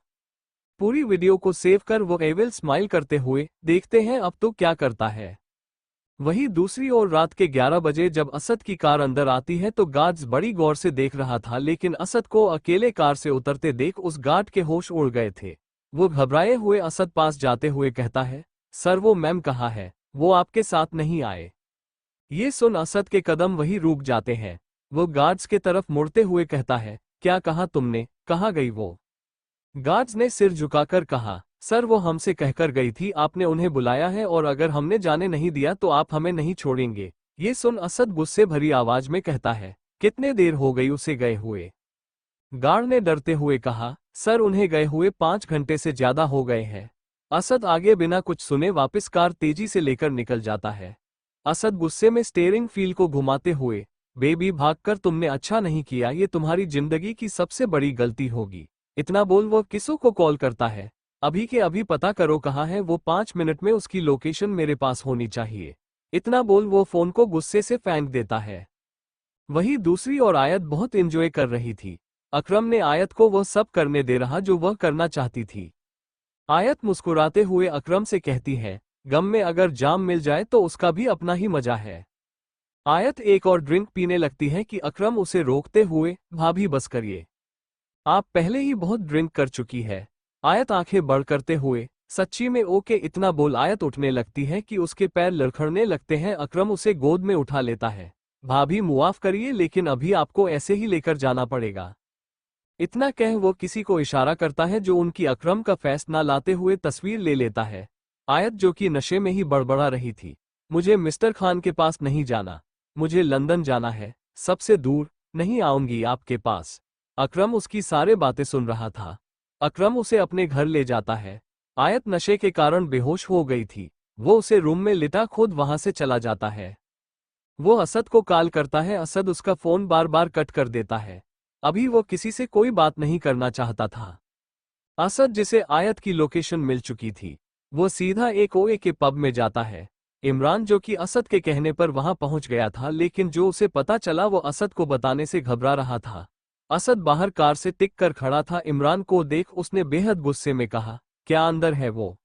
पूरी वीडियो को सेव कर वो एविल स्माइल करते हुए, देखते हैं अब तो क्या करता है। वहीं दूसरी ओर रात के 11 बजे जब असद की कार अंदर आती है तो गार्ड्स बड़ी गौर से देख रहा था, लेकिन असद को अकेले कार से उतरते देख उस गार्ड के होश उड़ गए थे। वो घबराए हुए असद पास जाते हुए कहता है, सर वो मैम कहाँ है, वो आपके साथ नहीं आए? ये सुन असद के कदम वही रुक जाते हैं। वो गार्ड्स के तरफ मुड़ते हुए कहता है, क्या कहा तुमने? कहाँ गई वो? गार्ड्स ने सिर झुकाकर कहा, सर वो हमसे कहकर गई थी आपने उन्हें बुलाया है और अगर हमने जाने नहीं दिया तो आप हमें नहीं छोड़ेंगे। ये सुन असद गुस्से भरी आवाज में कहता है, कितने देर हो गई उसे गए हुए? गार्ड ने डरते हुए कहा, सर उन्हें गए हुए 5 घंटे से ज्यादा हो गए हैं। असद आगे बिना कुछ सुने वापस कार तेजी से लेकर निकल जाता है। असद गुस्से में स्टीयरिंग व्हील को घुमाते हुए, बेबी भागकर तुमने अच्छा नहीं किया, ये तुम्हारी जिंदगी की सबसे बड़ी गलती होगी। इतना बोल वो किसो को कॉल करता है, अभी के अभी पता करो कहाँ है वो, 5 मिनट में उसकी लोकेशन मेरे पास होनी चाहिए। इतना बोल वो फोन को गुस्से से फेंक देता है। वहीं दूसरी ओर आयत बहुत एंजॉय कर रही थी। अकरम ने आयत को वह सब करने दे रहा जो वह करना चाहती थी। आयत मुस्कुराते हुए अकरम से कहती है, गम में अगर जाम मिल जाए तो उसका भी अपना ही मजा है। आयत एक और ड्रिंक पीने लगती है कि अकरम उसे रोकते हुए, भाभी बस करिए, आप पहले ही बहुत ड्रिंक कर चुकी है। आयत आंखें बड़ करते हुए, सच्ची में ओके, इतना बोल आयत उठने लगती है कि उसके पैर लड़खड़ने लगते हैं। अकरम उसे गोद में उठा लेता है। भाभी मुआफ करिए लेकिन अभी आपको ऐसे ही लेकर जाना पड़ेगा। इतना कह वो किसी को इशारा करता है जो उनकी अकरम का फेस ना लाते हुए तस्वीर ले लेता है। आयत जो कि नशे में ही बड़बड़ा रही थी, मुझे मिस्टर खान के पास नहीं जाना, मुझे लंदन जाना है, सबसे दूर, नहीं आऊंगी आपके पास। अकरम उसकी सारे बातें सुन रहा था। अकरम उसे अपने घर ले जाता है। आयत नशे के कारण बेहोश हो गई थी। वो उसे रूम में लिटा खुद वहां से चला जाता है। वो असद को कॉल करता है। असद उसका फोन बार बार कट कर देता है। अभी वो किसी से कोई बात नहीं करना चाहता था। असद जिसे आयत की लोकेशन मिल चुकी थी, वो सीधा एक ओए के पब में जाता है। इमरान जो कि असद के कहने पर वहां पहुंच गया था, लेकिन जो उसे पता चला वो असद को बताने से घबरा रहा था। असद बाहर कार से टिक कर खड़ा था। इमरान को देख उसने बेहद गुस्से में कहा, क्या अंदर है वो?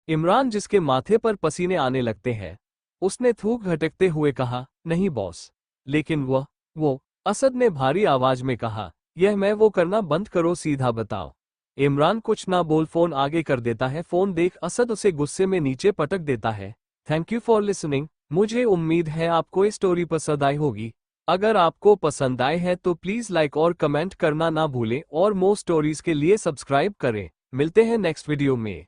इमरान जिसके माथे पर पसीने आने लगते हैं, उसने थूक घटकते हुए कहा, नहीं बॉस। लेकिन वो असद ने भारी आवाज में कहा, यह मैं वो करना बंद करो, सीधा बताओ। इमरान कुछ ना बोल फोन आगे कर देता है। फोन देख असद उसे गुस्से में नीचे पटक देता है। Thank you for listening. मुझे उम्मीद है आपको ये स्टोरी पसंद आई होगी। अगर आपको पसंद आए है तो प्लीज लाइक और कमेंट करना ना भूलें और मोर स्टोरीज के लिए सब्सक्राइब करें। मिलते हैं नेक्स्ट वीडियो में।